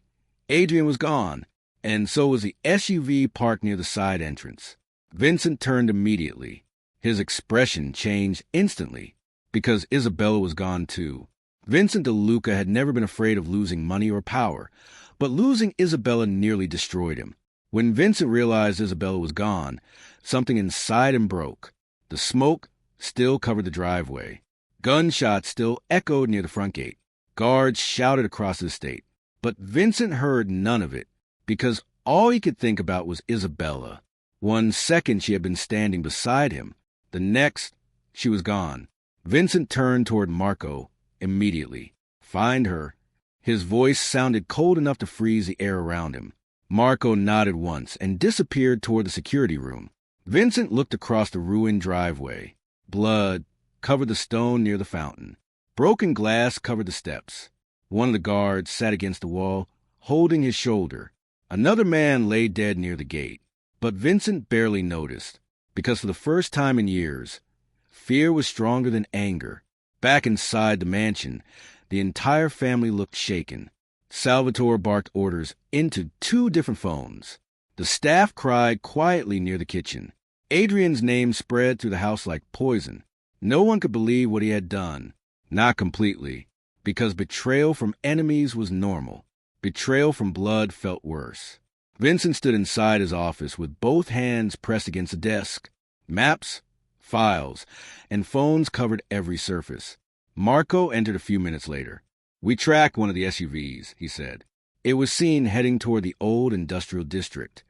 Adrian was gone, and so was the SUV parked near the side entrance. Vincent turned immediately. His expression changed instantly, because Isabella was gone too. Vincent DeLuca had never been afraid of losing money or power, but losing Isabella nearly destroyed him. When Vincent realized Isabella was gone, something inside him broke. The smoke still covered the driveway. Gunshots still echoed near the front gate. Guards shouted across the estate. But Vincent heard none of it, because all he could think about was Isabella. 1 second she had been standing beside him. The next, she was gone. Vincent turned toward Marco immediately. Find her. His voice sounded cold enough to freeze the air around him. Marco nodded once and disappeared toward the security room. Vincent looked across the ruined driveway. Blood covered the stone near the fountain. Broken glass covered the steps. One of the guards sat against the wall, holding his shoulder. Another man lay dead near the gate. But Vincent barely noticed, because for the first time in years, fear was stronger than anger. Back inside the mansion, the entire family looked shaken. Salvatore barked orders into 2 different phones. The staff cried quietly near the kitchen. Adrian's name spread through the house like poison. No one could believe what he had done. Not completely, because betrayal from enemies was normal. Betrayal from blood felt worse. Vincent stood inside his office with both hands pressed against the desk. Maps, files, and phones covered every surface. Marco entered a few minutes later. We tracked one of the SUVs, he said. It was seen heading toward the old industrial district.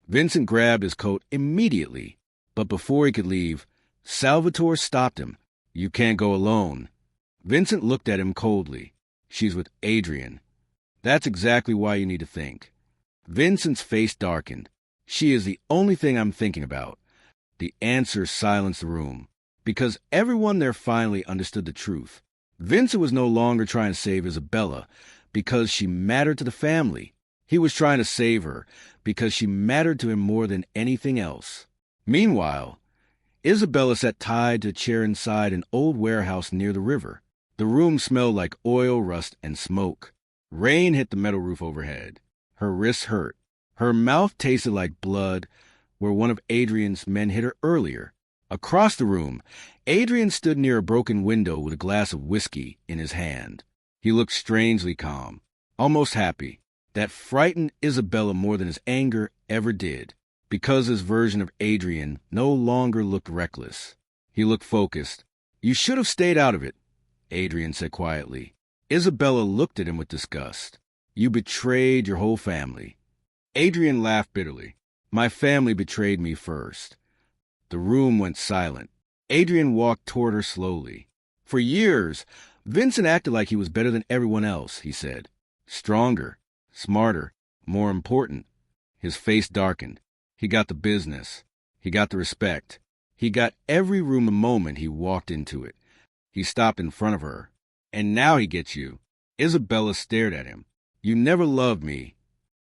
Vincent grabbed his coat immediately, but before he could leave, Salvatore stopped him. You can't go alone. Vincent looked at him coldly. She's with Adrian. That's exactly why you need to think. Vincent's face darkened. She is the only thing I'm thinking about. The answer silenced the room, because everyone there finally understood the truth. Vincent was no longer trying to save Isabella because she mattered to the family. He was trying to save her because she mattered to him more than anything else. Meanwhile, Isabella sat tied to a chair inside an old warehouse near the river. The room smelled like oil, rust, and smoke. Rain hit the metal roof overhead. Her wrists hurt. Her mouth tasted like blood where one of Adrian's men hit her earlier. Across the room, Adrian stood near a broken window with a glass of whiskey in his hand. He looked strangely calm, almost happy. That frightened Isabella more than his anger ever did, because his version of Adrian no longer looked reckless. He looked focused. "You should have stayed out of it," Adrian said quietly. Isabella looked at him with disgust. "You betrayed your whole family." Adrian laughed bitterly. "My family betrayed me first." The room went silent. Adrian walked toward her slowly. "For years, Vincent acted like he was better than everyone else," he said. "Stronger, smarter, more important." His face darkened. He got the business. He got the respect. He got every room the moment he walked into it. He stopped in front of her. "And now he gets you." Isabella stared at him. "You never loved me."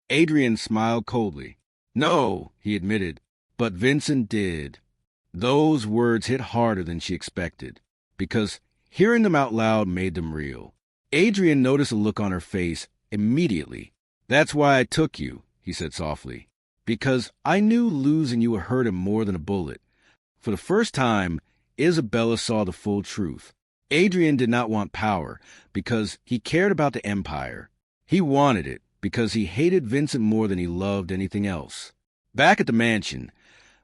Adrian smiled coldly. "No," he admitted, "but Vincent did." Those words hit harder than she expected, because hearing them out loud made them real. Adrian noticed a look on her face immediately. "That's why I took you," he said softly, "because I knew losing you would hurt him more than a bullet." For the first time, Isabella saw the full truth. Adrian did not want power because he cared about the empire. He wanted it because he hated Vincent more than he loved anything else. Back at the mansion,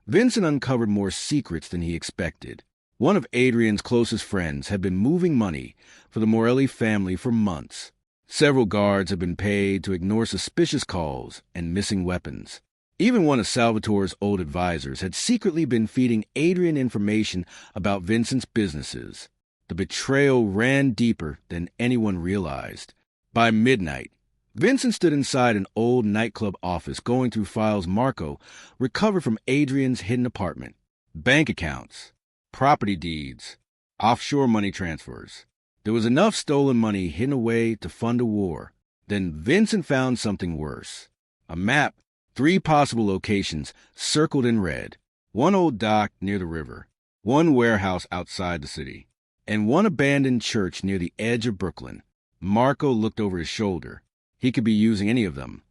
Vincent uncovered more secrets than he expected. One of Adrian's closest friends had been moving money for the Morelli family for months. Several guards had been paid to ignore suspicious calls and missing weapons. Even one of Salvatore's old advisors had secretly been feeding Adrian information about Vincent's businesses. The betrayal ran deeper than anyone realized. By midnight, Vincent stood inside an old nightclub office going through files Marco recovered from Adrian's hidden apartment. Bank accounts, property deeds, offshore money transfers. There was enough stolen money hidden away to fund a war. Then Vincent found something worse. A map, 3 possible locations circled in red. One old dock near the river, one warehouse outside the city, and one abandoned church near the edge of Brooklyn. Marco looked over his shoulder. He could be using any of them.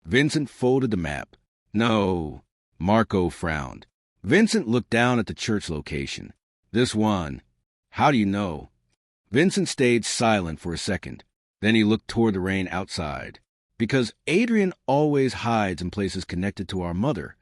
Vincent folded the map. "No." Marco frowned. Vincent looked down at the church location. "This one." "How do you know?" Vincent stayed silent for a second. Then he looked toward the rain outside. "Because Adrian always hides in places connected to our mother."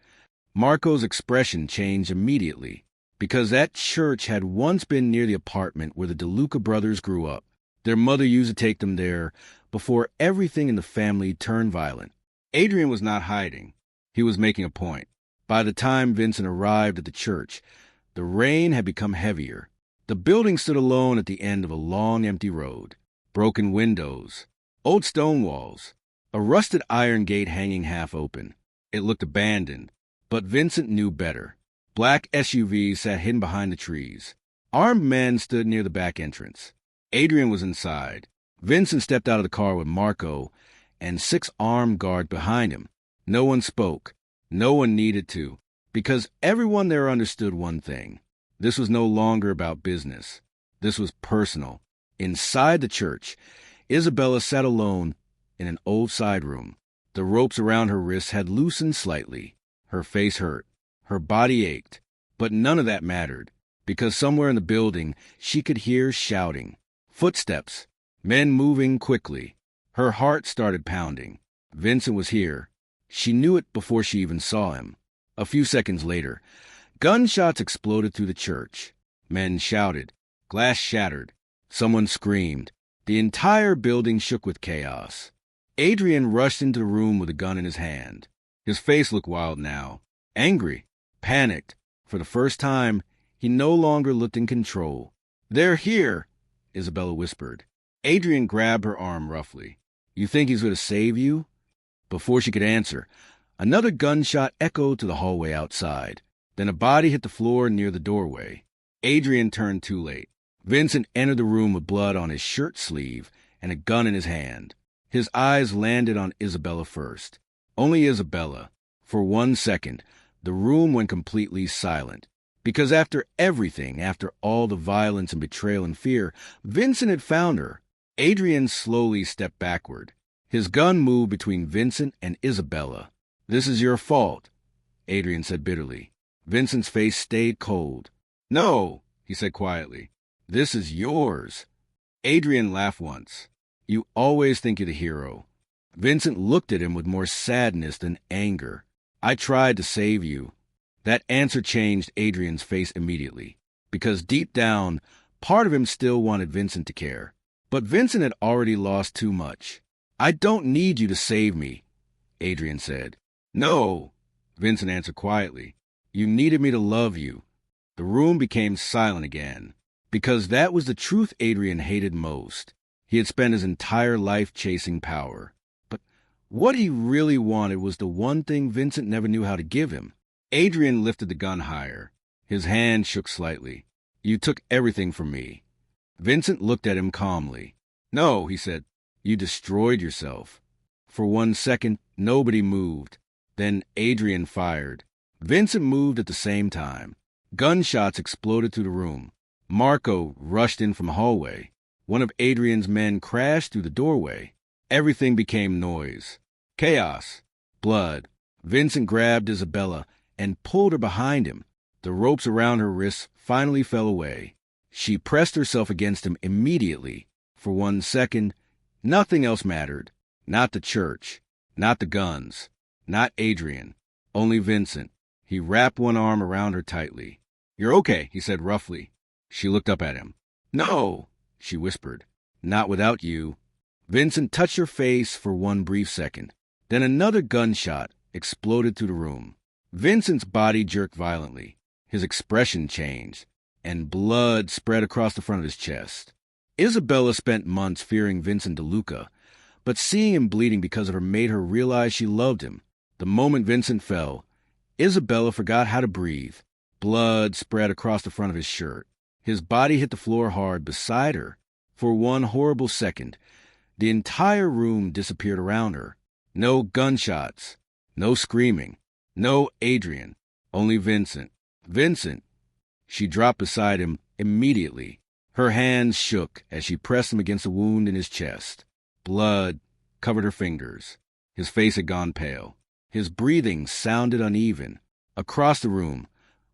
Marco's expression changed immediately. "Because that church had once been near the apartment where the DeLuca brothers grew up. Their mother used to take them there before everything in the family turned violent." Adrian was not hiding. He was making a point. By the time Vincent arrived at the church, the rain had become heavier. The building stood alone at the end of a long, empty road. Broken windows, old stone walls, a rusted iron gate hanging half open. It looked abandoned, but Vincent knew better. Black SUVs sat hidden behind the trees. Armed men stood near the back entrance. Adrian was inside. Vincent stepped out of the car with Marco and 6 armed guards behind him. No one spoke. No one needed to, because everyone there understood one thing. This was no longer about business. This was personal. Inside the church, Isabella sat alone in an old side room. The ropes around her wrists had loosened slightly. Her face hurt. Her body ached. But none of that mattered, because somewhere in the building she could hear shouting. Footsteps. Men moving quickly. Her heart started pounding. Vincent was here. She knew it before she even saw him. A few seconds later, gunshots exploded through the church. Men shouted. Glass shattered. Someone screamed. The entire building shook with chaos. Adrian rushed into the room with a gun in his hand. His face looked wild now. Angry. Panicked. For the first time, he no longer looked in control. "They're here," Isabella whispered. Adrian grabbed her arm roughly. "You think he's going to save you?" Before she could answer, another gunshot echoed to the hallway outside. Then a body hit the floor near the doorway. Adrian turned too late. Vincent entered the room with blood on his shirt sleeve and a gun in his hand. His eyes landed on Isabella first. Only Isabella. For 1 second, the room went completely silent. Because after everything, after all the violence and betrayal and fear, Vincent had found her. Adrian slowly stepped backward. His gun moved between Vincent and Isabella. "This is your fault," Adrian said bitterly. Vincent's face stayed cold. No, he said quietly. This is yours. Adrian laughed once. You always think you're the hero. Vincent looked at him with more sadness than anger. I tried to save you. That answer changed Adrian's face immediately, because deep down, part of him still wanted Vincent to care. But Vincent had already lost too much. I don't need you to save me, Adrian said. No, Vincent answered quietly. You needed me to love you. The room became silent again, because that was the truth Adrian hated most. He had spent his entire life chasing power. But what he really wanted was the one thing Vincent never knew how to give him. Adrian lifted the gun higher. His hand shook slightly. You took everything from me. Vincent looked at him calmly. No, he said. You destroyed yourself. For 1 second, nobody moved. Then Adrian fired. Vincent moved at the same time. Gunshots exploded through the room. Marco rushed in from the hallway. One of Adrian's men crashed through the doorway. Everything became noise. Chaos. Blood. Vincent grabbed Isabella and pulled her behind him. The ropes around her wrists finally fell away. She pressed herself against him immediately. For 1 second, nothing else mattered. Not the church. Not the guns. Not Adrian. Only Vincent. He wrapped one arm around her tightly. You're okay, he said roughly. She looked up at him. No, she whispered. Not without you. Vincent touched her face for one brief second. Then another gunshot exploded through the room. Vincent's body jerked violently. His expression changed, and blood spread across the front of his chest. Isabella spent months fearing Vincent DeLuca, but seeing him bleeding because of her made her realize she loved him. The moment Vincent fell, Isabella forgot how to breathe. Blood spread across the front of his shirt. His body hit the floor hard beside her. For one horrible second, the entire room disappeared around her. No gunshots, no screaming, no Adrian, only Vincent. Vincent! She dropped beside him immediately. Her hands shook as she pressed him against the wound in his chest. Blood covered her fingers. His face had gone pale. His breathing sounded uneven. Across the room,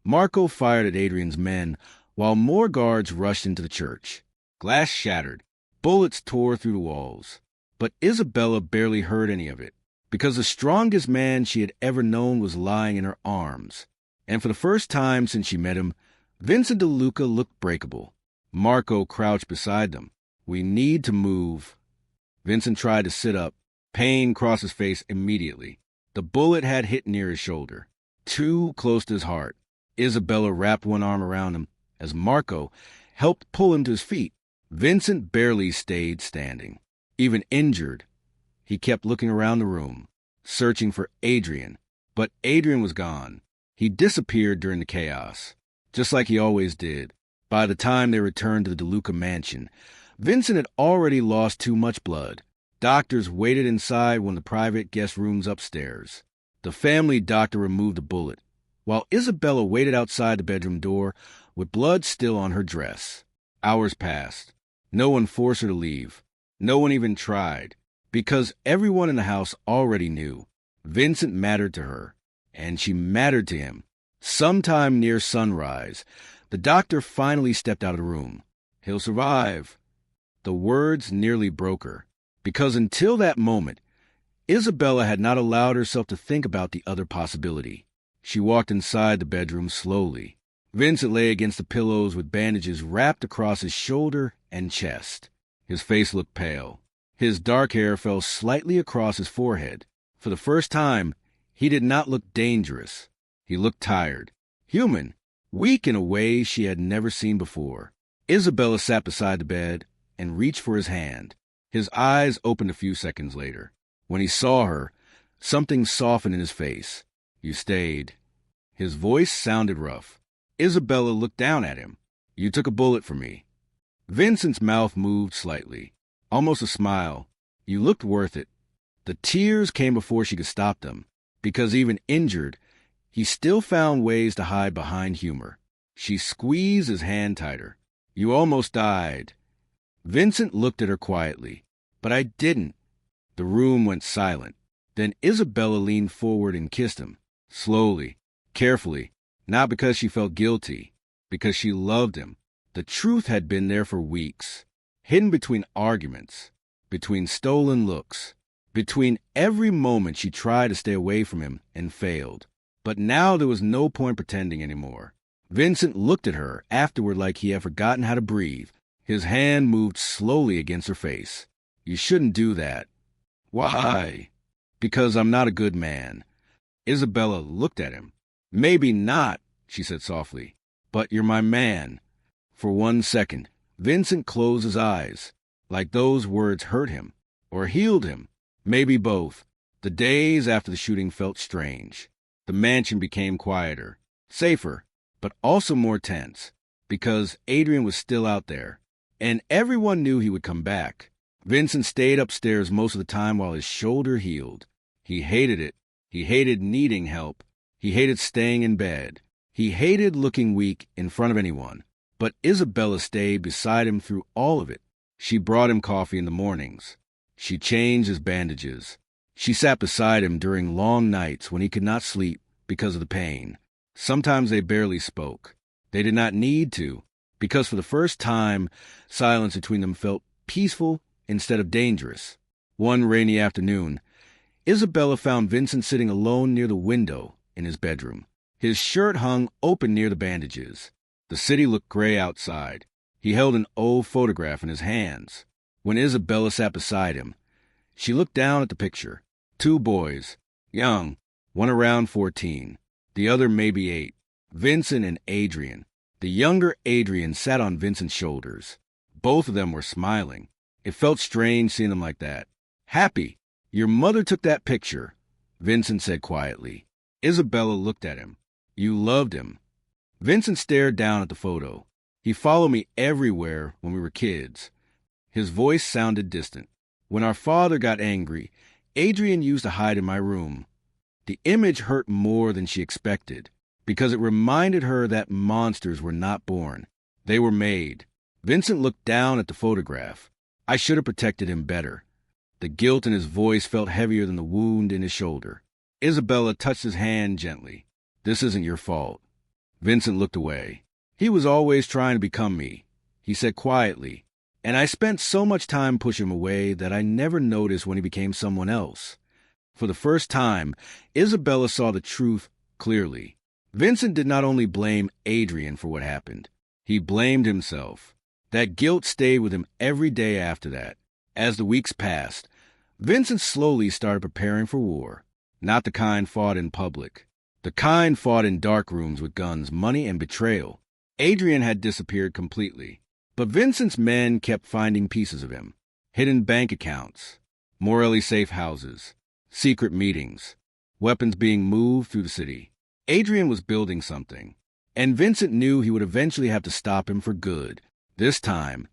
Marco fired at Adrian's men while more guards rushed into the church. Glass shattered. Bullets tore through the walls. But Isabella barely heard any of it, because the strongest man she had ever known was lying in her arms. And for the first time since she met him, Vincent DeLuca looked breakable. Marco crouched beside them. We need to move. Vincent tried to sit up. Pain crossed his face immediately. The bullet had hit near his shoulder, too close to his heart. Isabella wrapped one arm around him as Marco helped pull him to his feet. Vincent barely stayed standing. Even injured, he kept looking around the room, searching for Adrian. But Adrian was gone. He disappeared during the chaos, just like he always did. By the time they returned to the DeLuca mansion, Vincent had already lost too much blood. Doctors waited inside one of the private guest rooms upstairs. The family doctor removed the bullet, while Isabella waited outside the bedroom door with blood still on her dress. Hours passed. No one forced her to leave. No one even tried, because everyone in the house already knew Vincent mattered to her, and she mattered to him. Sometime near sunrise, the doctor finally stepped out of the room. He'll survive. The words nearly broke her, because until that moment, Isabella had not allowed herself to think about the other possibility. She walked inside the bedroom slowly. Vincent lay against the pillows with bandages wrapped across his shoulder and chest. His face looked pale. His dark hair fell slightly across his forehead. For the first time, he did not look dangerous. He looked tired, human, weak in a way she had never seen before. Isabella sat beside the bed and reached for his hand. His eyes opened a few seconds later. When he saw her, something softened in his face. You stayed. His voice sounded rough. Isabella looked down at him. You took a bullet for me. Vincent's mouth moved slightly, almost a smile. You looked worth it. The tears came before she could stop them, because even injured, he still found ways to hide behind humor. She squeezed his hand tighter. You almost died. Vincent looked at her quietly. But I didn't. The room went silent. Then Isabella leaned forward and kissed him, slowly, carefully, not because she felt guilty, because she loved him. The truth had been there for weeks, hidden between arguments, between stolen looks, between every moment she tried to stay away from him and failed. But now there was no point pretending anymore. Vincent looked at her afterward like he had forgotten how to breathe. His hand moved slowly against her face. "You shouldn't do that." "Why?" "Because I'm not a good man." Isabella looked at him. "Maybe not," she said softly, "but you're my man." For 1 second, Vincent closed his eyes, like those words hurt him, or healed him. Maybe both. The days after the shooting felt strange. The mansion became quieter, safer, but also more tense, because Adrian was still out there, and everyone knew he would come back. Vincent stayed upstairs most of the time while his shoulder healed. He hated it. He hated needing help. He hated staying in bed. He hated looking weak in front of anyone. But Isabella stayed beside him through all of it. She brought him coffee in the mornings. She changed his bandages. She sat beside him during long nights when he could not sleep because of the pain. Sometimes they barely spoke. They did not need to, because for the first time, silence between them felt peaceful instead of dangerous. One rainy afternoon, Isabella found Vincent sitting alone near the window in his bedroom. His shirt hung open near the bandages. The city looked gray outside. He held an old photograph in his hands. When Isabella sat beside him, she looked down at the picture. 2 boys, young, one around 14, the other maybe 8, Vincent and Adrian. The younger Adrian sat on Vincent's shoulders. Both of them were smiling. It felt strange seeing them like that. "Happy. Your mother took that picture," Vincent said quietly. Isabella looked at him. "You loved him." Vincent stared down at the photo. "He followed me everywhere when we were kids." His voice sounded distant. "When our father got angry, Adrian used to hide in my room." The image hurt more than she expected, because it reminded her that monsters were not born. They were made. Vincent looked down at the photograph. "I should have protected him better." The guilt in his voice felt heavier than the wound in his shoulder. Isabella touched his hand gently. "This isn't your fault." Vincent looked away. "He was always trying to become me," he said quietly, "and I spent so much time pushing him away that I never noticed when he became someone else." For the first time, Isabella saw the truth clearly. Vincent did not only blame Adrian for what happened. He blamed himself. That guilt stayed with him every day after that. As the weeks passed, Vincent slowly started preparing for war. Not the kind fought in public. The kind fought in dark rooms with guns, money, and betrayal. Adrian had disappeared completely. But Vincent's men kept finding pieces of him. Hidden bank accounts, Morelli safe houses, secret meetings, weapons being moved through the city. Adrian was building something, and Vincent knew he would eventually have to stop him for good. This time,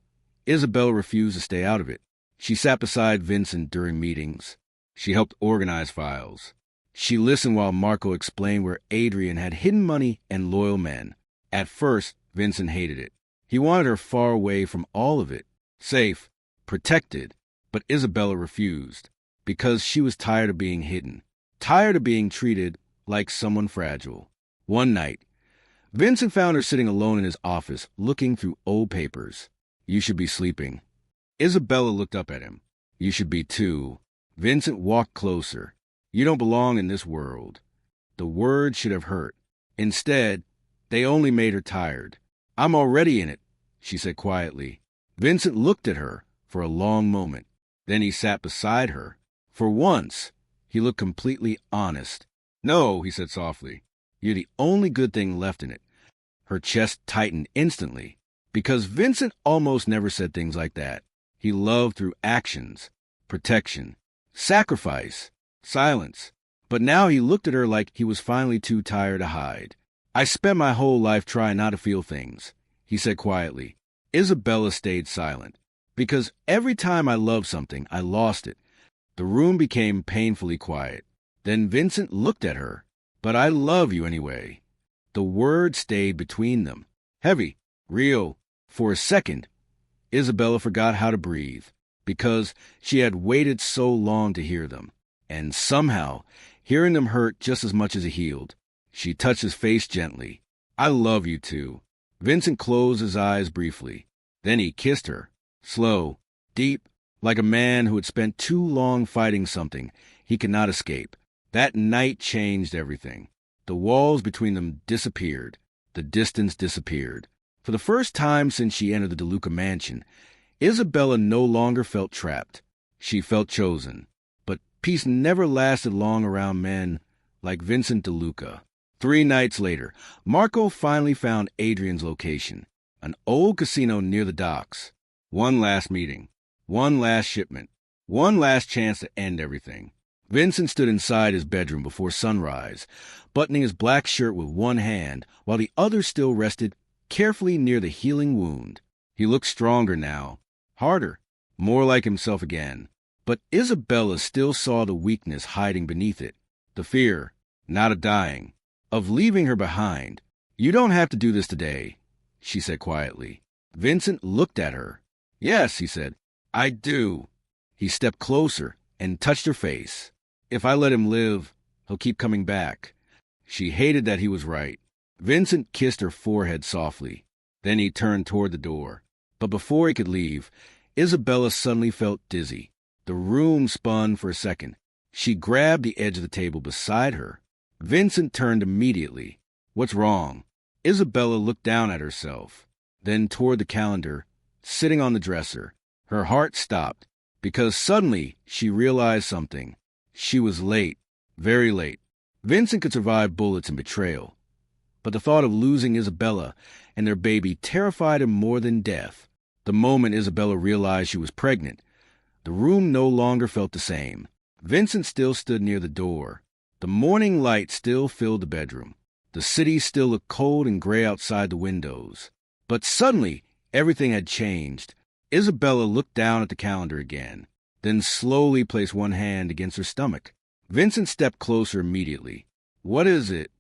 Isabella refused to stay out of it. She sat beside Vincent during meetings. She helped organize files. She listened while Marco explained where Adrian had hidden money and loyal men. At first, Vincent hated it. He wanted her far away from all of it, safe, protected. But Isabella refused, because she was tired of being hidden, tired of being treated like someone fragile. One night, Vincent found her sitting alone in his office, looking through old papers. "You should be sleeping." Isabella looked up at him. "You should be too." Vincent walked closer. "You don't belong in this world." The words should have hurt. Instead, they only made her tired. "I'm already in it," she said quietly. Vincent looked at her for a long moment. Then he sat beside her. For once, he looked completely honest. "No," he said softly. "You're the only good thing left in it." Her chest tightened instantly, because Vincent almost never said things like that. He loved through actions, protection, sacrifice, silence. But now he looked at her like he was finally too tired to hide. "I spent my whole life trying not to feel things," he said quietly. Isabella stayed silent, because every time I loved something, I lost it. The room became painfully quiet. Then Vincent looked at her. "But I love you anyway." The word stayed between them, heavy, real. For a second, Isabella forgot how to breathe, because she had waited so long to hear them. And somehow, hearing them hurt just as much as it healed. She touched his face gently. "I love you too." Vincent closed his eyes briefly. Then he kissed her. Slow, deep, like a man who had spent too long fighting something he could not escape. That night changed everything. The walls between them disappeared. The distance disappeared. For the first time since she entered the DeLuca mansion, Isabella no longer felt trapped. She felt chosen. But peace never lasted long around men like Vincent DeLuca. 3 nights later, Marco finally found Adrian's location, an old casino near the docks. One last meeting, one last shipment, one last chance to end everything. Vincent stood inside his bedroom before sunrise, buttoning his black shirt with one hand while the other still rested carefully near the healing wound. He looked stronger now, harder, more like himself again. But Isabella still saw the weakness hiding beneath it, the fear, not of dying, of leaving her behind. "You don't have to do this today," she said quietly. Vincent looked at her. "Yes," he said, "I do." He stepped closer and touched her face. "If I let him live, he'll keep coming back." She hated that he was right. Vincent kissed her forehead softly. Then he turned toward the door. But before he could leave, Isabella suddenly felt dizzy. The room spun for a second. She grabbed the edge of the table beside her. Vincent turned immediately. "What's wrong?" Isabella looked down at herself, then toward the calendar, sitting on the dresser. Her heart stopped, because suddenly she realized something. She was late, very late. Vincent could survive bullets and betrayal, but the thought of losing Isabella and their baby terrified him more than death. The moment Isabella realized she was pregnant, the room no longer felt the same. Vincent still stood near the door. The morning light still filled the bedroom. The city still looked cold and gray outside the windows. But suddenly, everything had changed. Isabella looked down at the calendar again, then slowly placed one hand against her stomach. Vincent stepped closer immediately. "What is it?"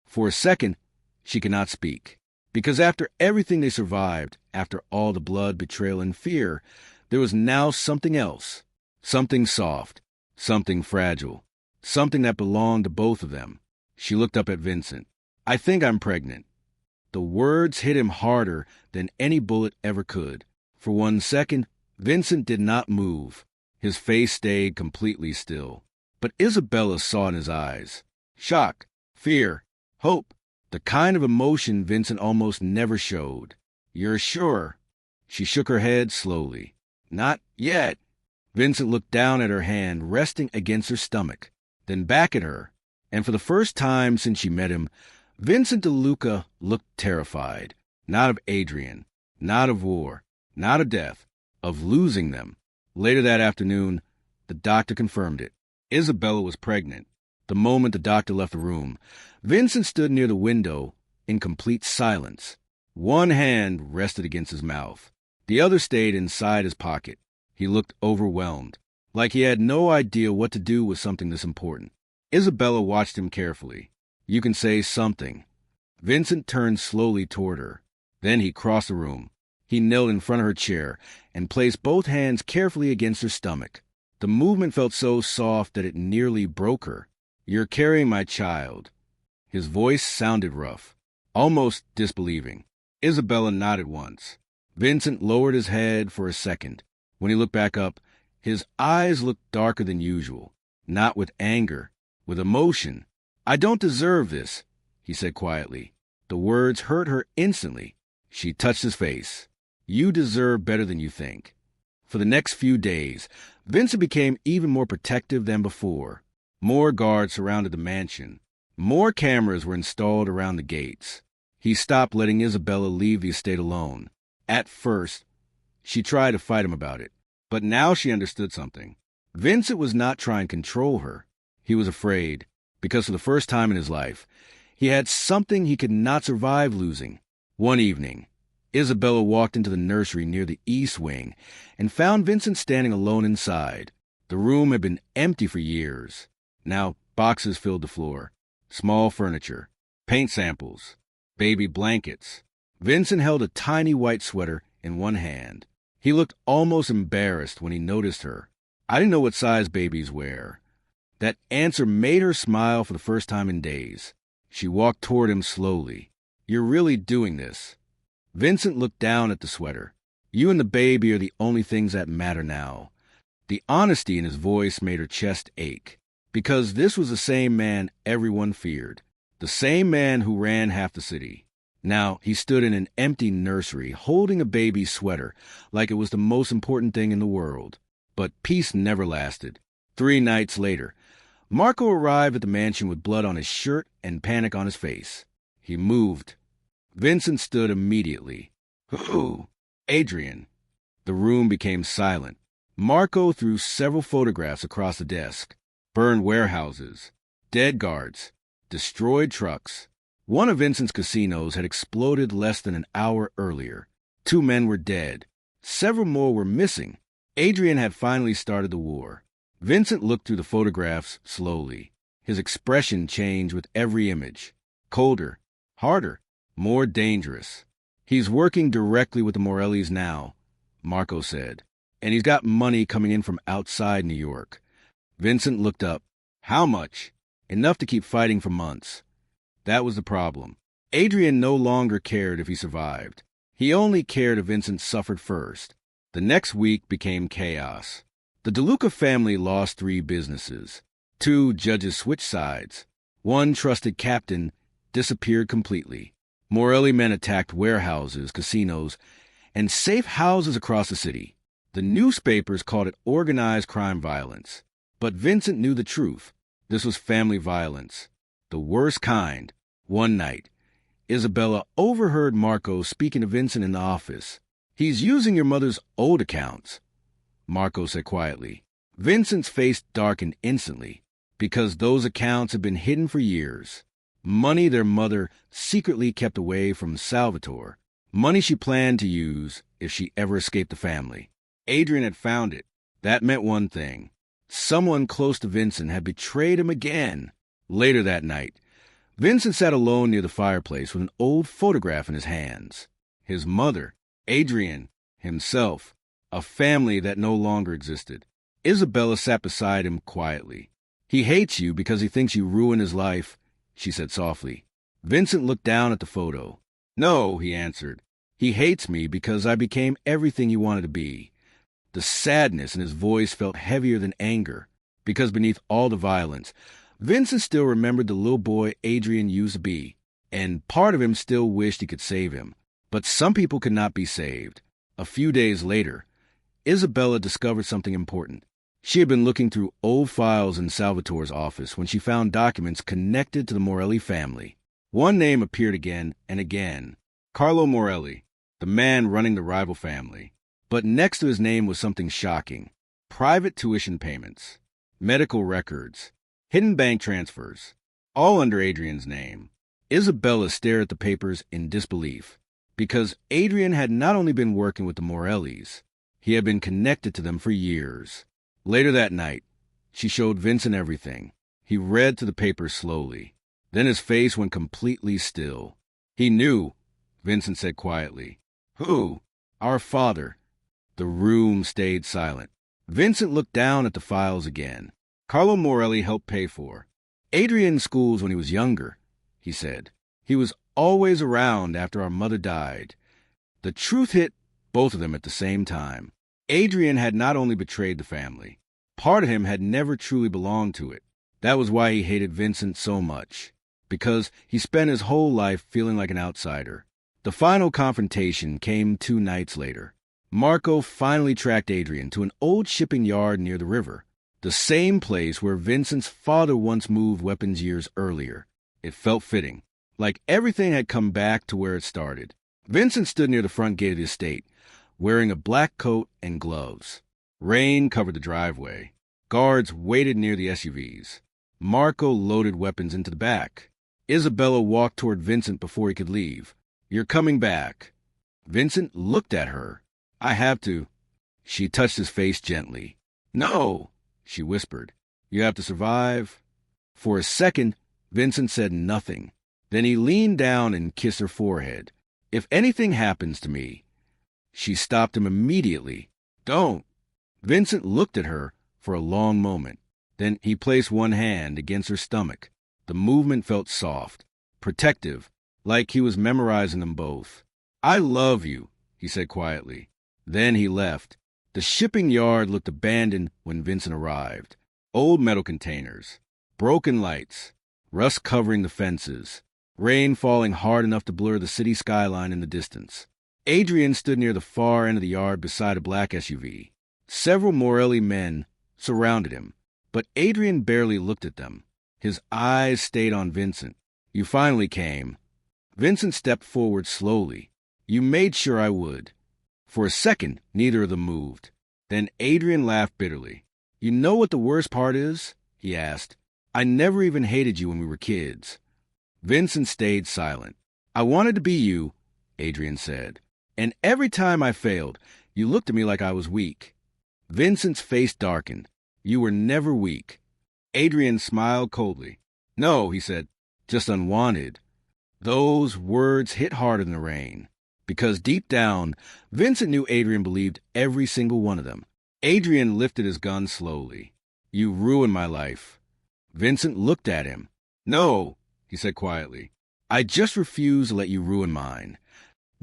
For a second, she could not speak. Because after everything they survived, after all the blood, betrayal, and fear, there was now something else. Something soft, something fragile, something that belonged to both of them. She looked up at Vincent. "I think I'm pregnant." The words hit him harder than any bullet ever could. For 1 second, Vincent did not move. His face stayed completely still. But Isabella saw in his eyes shock, fear, hope, the kind of emotion Vincent almost never showed. "You're sure?" She shook her head slowly. "Not yet." Vincent looked down at her hand resting against her stomach, then back at her. And for the first time since she met him, Vincent DeLuca looked terrified. Not of Adrian, not of war, not of death, of losing them. Later that afternoon, the doctor confirmed it. Isabella was pregnant. The moment the doctor left the room, Vincent stood near the window in complete silence. One hand rested against his mouth. The other stayed inside his pocket. He looked overwhelmed, like he had no idea what to do with something this important. Isabella watched him carefully. "You can say something." Vincent turned slowly toward her. Then he crossed the room. He knelt in front of her chair and placed both hands carefully against her stomach. The movement felt so soft that it nearly broke her. "You're carrying my child." His voice sounded rough, almost disbelieving. Isabella nodded once. Vincent lowered his head for a second. When he looked back up, his eyes looked darker than usual, not with anger, with emotion. "I don't deserve this," he said quietly. The words hurt her instantly. She touched his face. "You deserve better than you think." For the next few days, Vincent became even more protective than before. More guards surrounded the mansion. More cameras were installed around the gates. He stopped letting Isabella leave the estate alone. At first, she tried to fight him about it. But now she understood something. Vincent was not trying to control her. He was afraid, because for the first time in his life, he had something he could not survive losing. One evening, Isabella walked into the nursery near the east wing and found Vincent standing alone inside. The room had been empty for years. Now boxes filled the floor, small furniture, paint samples, baby blankets. Vincent held a tiny white sweater in one hand. He looked almost embarrassed when he noticed her. "I didn't know what size babies wear." That answer made her smile for the first time in days. She walked toward him slowly. "You're really doing this?" Vincent looked down at the sweater. You and the baby are the only things that matter now. The honesty in his voice made her chest ache, because this was the same man everyone feared, the same man who ran half the city. Now he stood in an empty nursery, holding a baby's sweater, like it was the most important thing in the world. But peace never lasted. 3 nights later, Marco arrived at the mansion with blood on his shirt and panic on his face. He moved. Vincent stood immediately. Who? Adrian. The room became silent. Marco threw several photographs across the desk. Burned warehouses, dead guards, destroyed trucks. One of Vincent's casinos had exploded less than an hour earlier. 2 men were dead. Several more were missing. Adrian had finally started the war. Vincent looked through the photographs slowly. His expression changed with every image. Colder, harder, more dangerous. He's working directly with the Morellis now, Marco said. And he's got money coming in from outside New York. Vincent looked up. How much? Enough to keep fighting for months. That was the problem. Adrian no longer cared if he survived. He only cared if Vincent suffered first. The next week became chaos. The DeLuca family lost 3 businesses. 2 judges switched sides. 1 trusted captain disappeared completely. Morelli men attacked warehouses, casinos, and safe houses across the city. The newspapers called it organized crime violence. But Vincent knew the truth. This was family violence. The worst kind. One night, Isabella overheard Marco speaking to Vincent in the office. He's using your mother's old accounts, Marco said quietly. Vincent's face darkened instantly, because those accounts had been hidden for years. Money their mother secretly kept away from Salvatore. Money she planned to use if she ever escaped the family. Adrian had found it. That meant one thing. Someone close to Vincent had betrayed him again. Later that night, Vincent sat alone near the fireplace with an old photograph in his hands. His mother, Adrian, himself, a family that no longer existed. Isabella sat beside him quietly. He hates you because he thinks you ruined his life, she said softly. Vincent looked down at the photo. No, he answered. He hates me because I became everything he wanted to be. The sadness in his voice felt heavier than anger, because beneath all the violence, Vincent still remembered the little boy Adrian used to be, and part of him still wished he could save him. But some people could not be saved. A few days later, Isabella discovered something important. She had been looking through old files in Salvatore's office when she found documents connected to the Morelli family. One name appeared again and again. Carlo Morelli, the man running the rival family. But next to his name was something shocking. Private tuition payments, medical records, hidden bank transfers, all under Adrian's name. Isabella stared at the papers in disbelief, because Adrian had not only been working with the Morellis, he had been connected to them for years. Later that night, she showed Vincent everything. He read through the papers slowly. Then his face went completely still. He knew, Vincent said quietly. Who? Our father. The room stayed silent. Vincent looked down at the files again. Carlo Morelli helped pay for Adrian's schools when he was younger, he said. He was always around after our mother died. The truth hit both of them at the same time. Adrian had not only betrayed the family, part of him had never truly belonged to it. That was why he hated Vincent so much, because he spent his whole life feeling like an outsider. The final confrontation came 2 nights later. Marco finally tracked Adrian to an old shipping yard near the river, the same place where Vincent's father once moved weapons years earlier. It felt fitting, like everything had come back to where it started. Vincent stood near the front gate of the estate, wearing a black coat and gloves. Rain covered the driveway. Guards waited near the SUVs. Marco loaded weapons into the back. Isabella walked toward Vincent before he could leave. You're coming back. Vincent looked at her. I have to. She touched his face gently. No, she whispered. You have to survive. For a second, Vincent said nothing. Then he leaned down and kissed her forehead. If anything happens to me. She stopped him immediately. Don't. Vincent looked at her for a long moment. Then he placed one hand against her stomach. The movement felt soft, protective, like he was memorizing them both. I love you, he said quietly. Then he left. The shipping yard looked abandoned when Vincent arrived. Old metal containers, broken lights, rust covering the fences, rain falling hard enough to blur the city skyline in the distance. Adrian stood near the far end of the yard beside a black SUV. Several Morelli men surrounded him, but Adrian barely looked at them. His eyes stayed on Vincent. You finally came. Vincent stepped forward slowly. You made sure I would. For a second, neither of them moved. Then Adrian laughed bitterly. You know what the worst part is? He asked. I never even hated you when we were kids. Vincent stayed silent. I wanted to be you, Adrian said. And every time I failed, you looked at me like I was weak. Vincent's face darkened. You were never weak. Adrian smiled coldly. No, he said, just unwanted. Those words hit harder than the rain. Because deep down, Vincent knew Adrian believed every single one of them. Adrian lifted his gun slowly. You ruined my life. Vincent looked at him. No, he said quietly. I just refuse to let you ruin mine.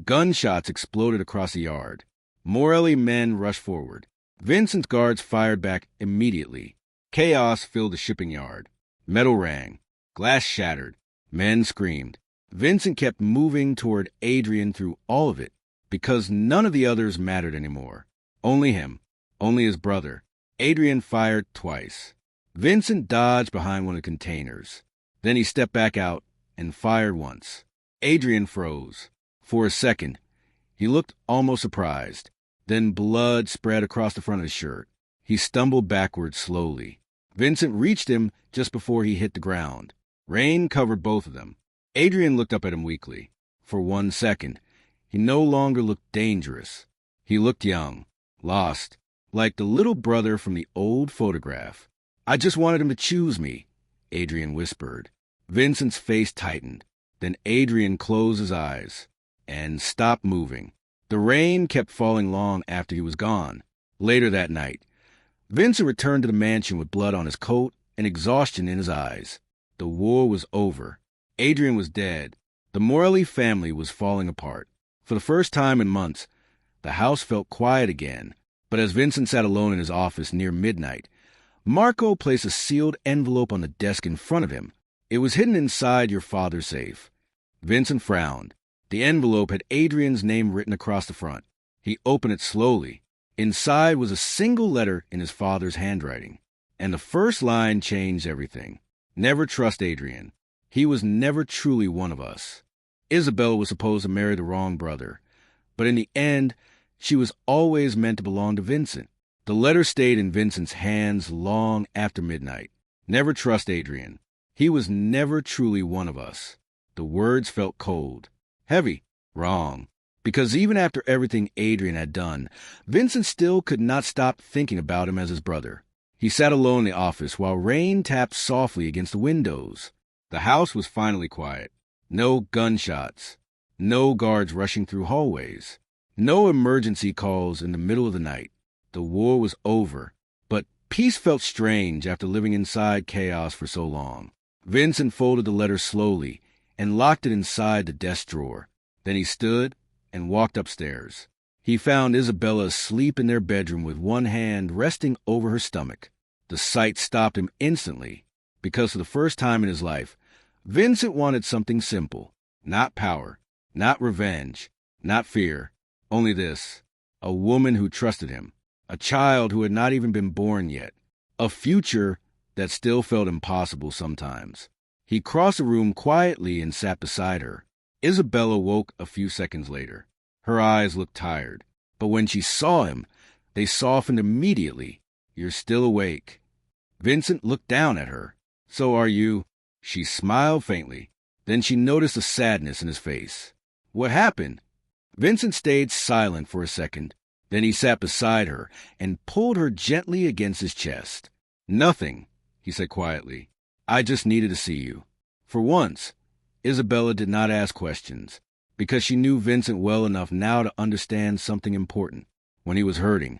Gunshots exploded across the yard. Morelli men rushed forward. Vincent's guards fired back immediately. Chaos filled the shipping yard. Metal rang. Glass shattered. Men screamed. Vincent kept moving toward Adrian through all of it, because none of the others mattered anymore. Only him. Only his brother. Adrian fired twice. Vincent dodged behind one of the containers. Then he stepped back out and fired once. Adrian froze. For a second, he looked almost surprised. Then blood spread across the front of his shirt. He stumbled backwards slowly. Vincent reached him just before he hit the ground. Rain covered both of them. Adrian looked up at him weakly. For 1 second, he no longer looked dangerous. He looked young, lost, like the little brother from the old photograph. I just wanted him to choose me, Adrian whispered. Vincent's face tightened. Then Adrian closed his eyes and stopped moving. The rain kept falling long after he was gone. Later that night, Vincent returned to the mansion with blood on his coat and exhaustion in his eyes. The war was over. Adrian was dead. The Morelli family was falling apart. For the first time in months, the house felt quiet again. But as Vincent sat alone in his office near midnight, Marco placed a sealed envelope on the desk in front of him. It was hidden inside your father's safe. Vincent frowned. The envelope had Adrian's name written across the front. He opened it slowly. Inside was a single letter in his father's handwriting. And the first line changed everything. Never trust Adrian. He was never truly one of us. Isabella was supposed to marry the wrong brother. But in the end, she was always meant to belong to Vincent. The letter stayed in Vincent's hands long after midnight. Never trust Adrian. He was never truly one of us. The words felt cold. Heavy. Wrong. Because even after everything Adrian had done, Vincent still could not stop thinking about him as his brother. He sat alone in the office while rain tapped softly against the windows. The house was finally quiet. No gunshots. No guards rushing through hallways. No emergency calls in the middle of the night. The war was over. But peace felt strange after living inside chaos for so long. Vincent folded the letter slowly and locked it inside the desk drawer. Then he stood and walked upstairs. He found Isabella asleep in their bedroom with one hand resting over her stomach. The sight stopped him instantly, because for the first time in his life, Vincent wanted something simple. Not power, not revenge, not fear. Only this: a woman who trusted him, a child who had not even been born yet, a future that still felt impossible sometimes. He crossed the room quietly and sat beside her. Isabella woke a few seconds later. Her eyes looked tired, but when she saw him, they softened immediately. You're still awake. Vincent looked down at her. So are you. She smiled faintly. Then she noticed a sadness in his face. What happened? Vincent stayed silent for a second. Then he sat beside her and pulled her gently against his chest. Nothing, he said quietly. I just needed to see you. For once, Isabella did not ask questions, because she knew Vincent well enough now to understand something important. When he was hurting,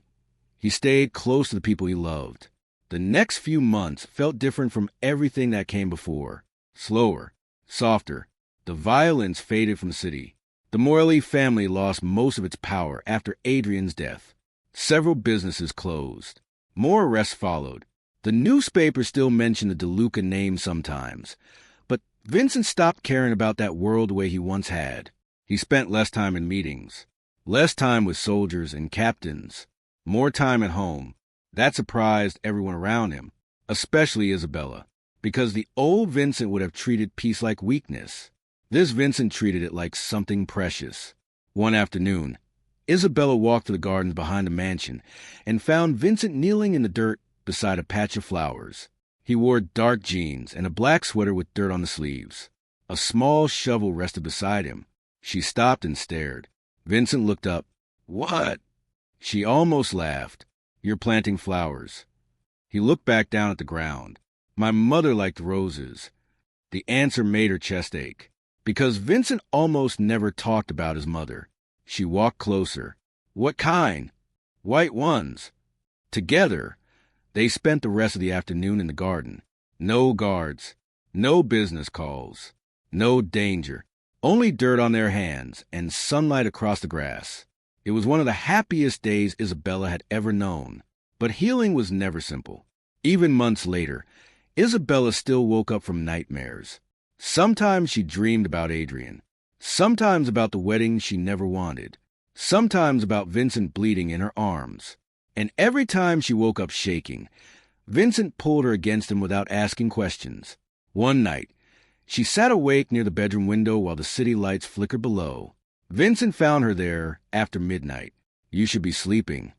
he stayed close to the people he loved. The next few months felt different from everything that came before. Slower, softer. The violence faded from the city. The The Morelli family lost most of its power after Adrian's death. Several businesses closed. More arrests followed. The newspapers still mentioned the DeLuca name sometimes, but Vincent stopped caring about that world the way he once had. He spent less time in meetings, less time with soldiers and captains, more time at home. That surprised everyone around him, especially Isabella, because the old Vincent would have treated peace like weakness. This Vincent treated it like something precious. One afternoon, Isabella walked to the gardens behind the mansion and found Vincent kneeling in the dirt beside a patch of flowers. He wore dark jeans and a black sweater with dirt on the sleeves. A small shovel rested beside him. She stopped and stared. Vincent looked up. "What?" She almost laughed. "You're planting flowers." He looked back down at the ground. "My mother liked roses." The answer made her chest ache, because Vincent almost never talked about his mother. She walked closer. "What kind?" "White ones." Together, they spent the rest of the afternoon in the garden. No guards, no business calls, no danger, only dirt on their hands and sunlight across the grass. It was one of the happiest days Isabella had ever known. But healing was never simple. Even months later, Isabella still woke up from nightmares. Sometimes she dreamed about Adrian. Sometimes about the wedding she never wanted. Sometimes about Vincent bleeding in her arms. And every time she woke up shaking, Vincent pulled her against him without asking questions. One night, she sat awake near the bedroom window while the city lights flickered below. Vincent found her there after midnight. "You should be sleeping."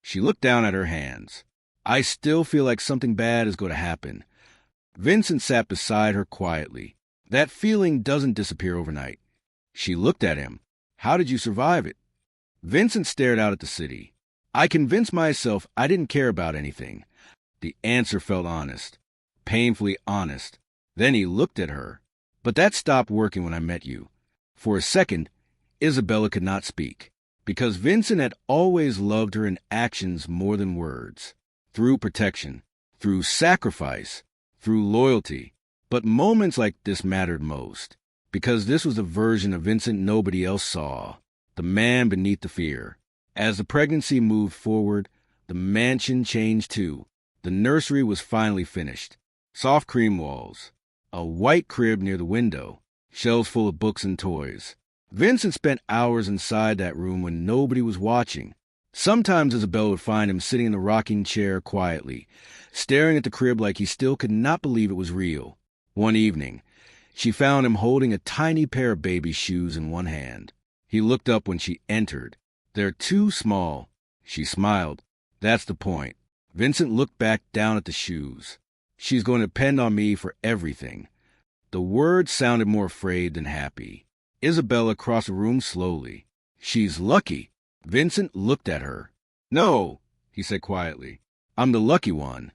She looked down at her hands. "I still feel like something bad is going to happen." Vincent sat beside her quietly. "That feeling doesn't disappear overnight." She looked at him. "How did you survive it?" Vincent stared out at the city. "I convinced myself I didn't care about anything." The answer felt honest, painfully honest. Then he looked at her. "But that stopped working when I met you." For a second, Isabella could not speak, because Vincent had always loved her in actions more than words, through protection, through sacrifice, through loyalty. But moments like this mattered most, because this was the version of Vincent nobody else saw, the man beneath the fear. As the pregnancy moved forward, the mansion changed too. The nursery was finally finished. Soft cream walls, a white crib near the window, shelves full of books and toys. Vincent spent hours inside that room when nobody was watching. Sometimes Isabella would find him sitting in the rocking chair quietly, staring at the crib like he still could not believe it was real. One evening, she found him holding a tiny pair of baby shoes in one hand. He looked up when she entered. "They're too small." She smiled. "That's the point." Vincent looked back down at the shoes. "She's going to depend on me for everything." The words sounded more afraid than happy. Isabella crossed the room slowly. "She's lucky." Vincent looked at her. "No," he said quietly. "I'm the lucky one."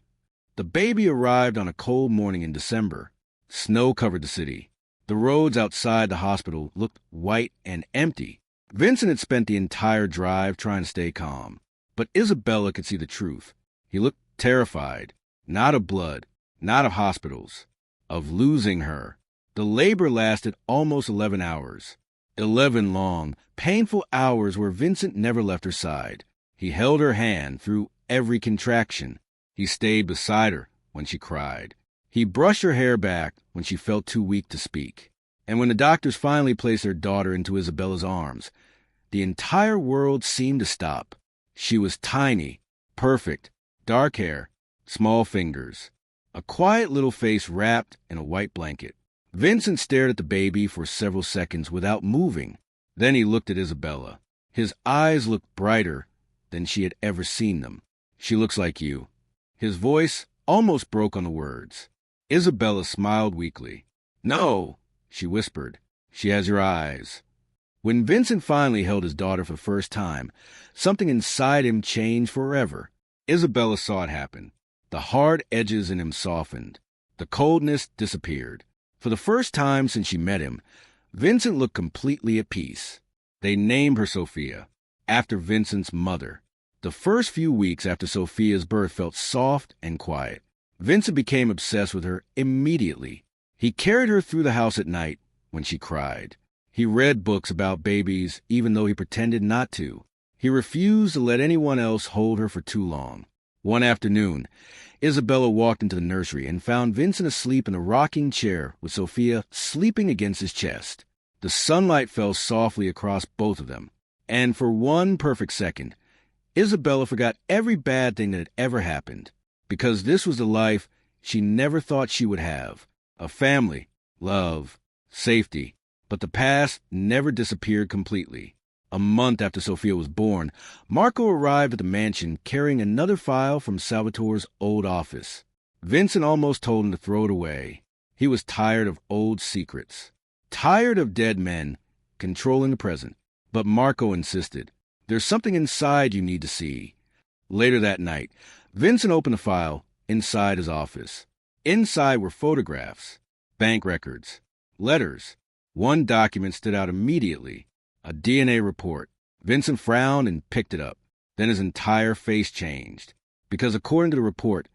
The baby arrived on a cold morning in December. Snow covered the city. The roads outside the hospital looked white and empty. Vincent had spent the entire drive trying to stay calm. But Isabella could see the truth. He looked terrified. Not of blood, not of hospitals, of losing her. The labor lasted almost 11 hours. 11 long, painful hours where Vincent never left her side. He held her hand through every contraction. He stayed beside her when she cried. He brushed her hair back when she felt too weak to speak. And when the doctors finally placed their daughter into Isabella's arms, the entire world seemed to stop. She was tiny, perfect, dark hair, small fingers, a quiet little face wrapped in a white blanket. Vincent stared at the baby for several seconds without moving. Then he looked at Isabella. His eyes looked brighter than she had ever seen them. "She looks like you." His voice almost broke on the words. Isabella smiled weakly. "No," she whispered. "She has your eyes." When Vincent finally held his daughter for the first time, something inside him changed forever. Isabella saw it happen. The hard edges in him softened. The coldness disappeared. For the first time since she met him, Vincent looked completely at peace. They named her Sophia, after Vincent's mother. The first few weeks after Sophia's birth felt soft and quiet. Vincent became obsessed with her immediately. He carried her through the house at night when she cried. He read books about babies even though he pretended not to. He refused to let anyone else hold her for too long. One afternoon, Isabella walked into the nursery and found Vincent asleep in a rocking chair with Sophia sleeping against his chest. The sunlight fell softly across both of them, and for one perfect second, Isabella forgot every bad thing that had ever happened, because this was the life she never thought she would have. A family, love, safety. But the past never disappeared completely. A month after Sophia was born, Marco arrived at the mansion carrying another file from Salvatore's old office. Vincent almost told him to throw it away. He was tired of old secrets, tired of dead men controlling the present. But Marco insisted. There's something inside you need to see. Later that night, Vincent opened a file inside his office. Inside were photographs, bank records, letters. One document stood out immediately, a DNA report. Vincent frowned and picked it up. Then his entire face changed, because according to the report,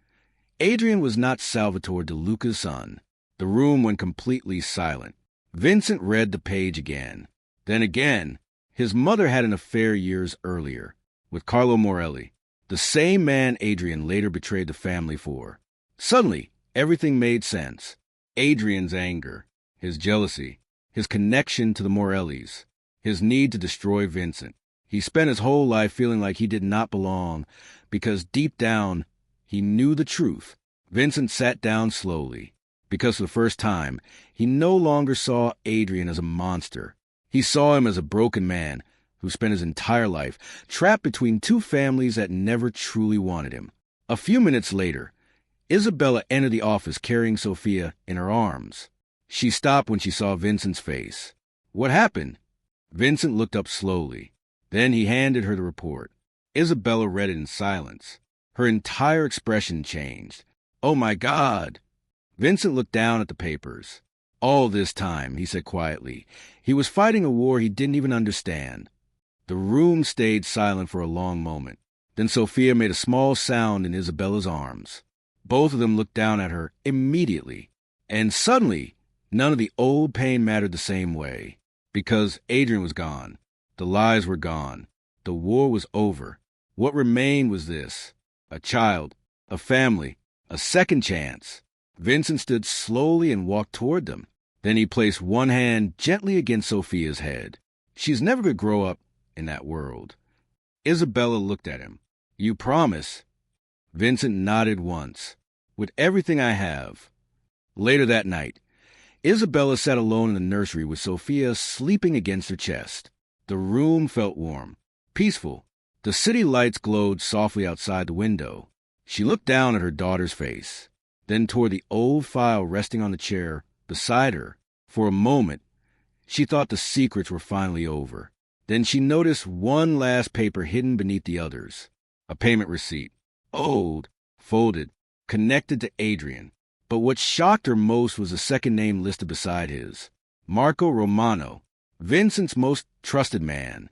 Adrian was not Salvatore De Luca's son. The room went completely silent. Vincent read the page again. Then again. His mother had an affair years earlier with Carlo Morelli, the same man Adrian later betrayed the family for. Suddenly, everything made sense. Adrian's anger, his jealousy, his connection to the Morellis, his need to destroy Vincent. He spent his whole life feeling like he did not belong because deep down, he knew the truth. Vincent sat down slowly because for the first time, he no longer saw Adrian as a monster. He saw him as a broken man who spent his entire life trapped between two families that never truly wanted him. A few minutes later, Isabella entered the office carrying Sophia in her arms. She stopped when she saw Vincent's face. What happened? Vincent looked up slowly. Then he handed her the report. Isabella read it in silence. Her entire expression changed. Oh my God! Vincent looked down at the papers. All this time, he said quietly, he was fighting a war he didn't even understand. The room stayed silent for a long moment. Then Sophia made a small sound in Isabella's arms. Both of them looked down at her immediately. And suddenly, none of the old pain mattered the same way. Because Adrian was gone. The lies were gone. The war was over. What remained was this: a child, a family, a second chance. Vincent stood slowly and walked toward them. Then he placed one hand gently against Sophia's head. She's never going to grow up in that world. Isabella looked at him. You promise? Vincent nodded once. With everything I have. Later that night, Isabella sat alone in the nursery with Sophia sleeping against her chest. The room felt warm, peaceful. The city lights glowed softly outside the window. She looked down at her daughter's face, then toward the old file resting on the chair beside her. For a moment, she thought the secrets were finally over. Then she noticed one last paper hidden beneath the others. A payment receipt. Old, folded, connected to Adrian. But what shocked her most was the second name listed beside his. Marco Romano, Vincent's most trusted man.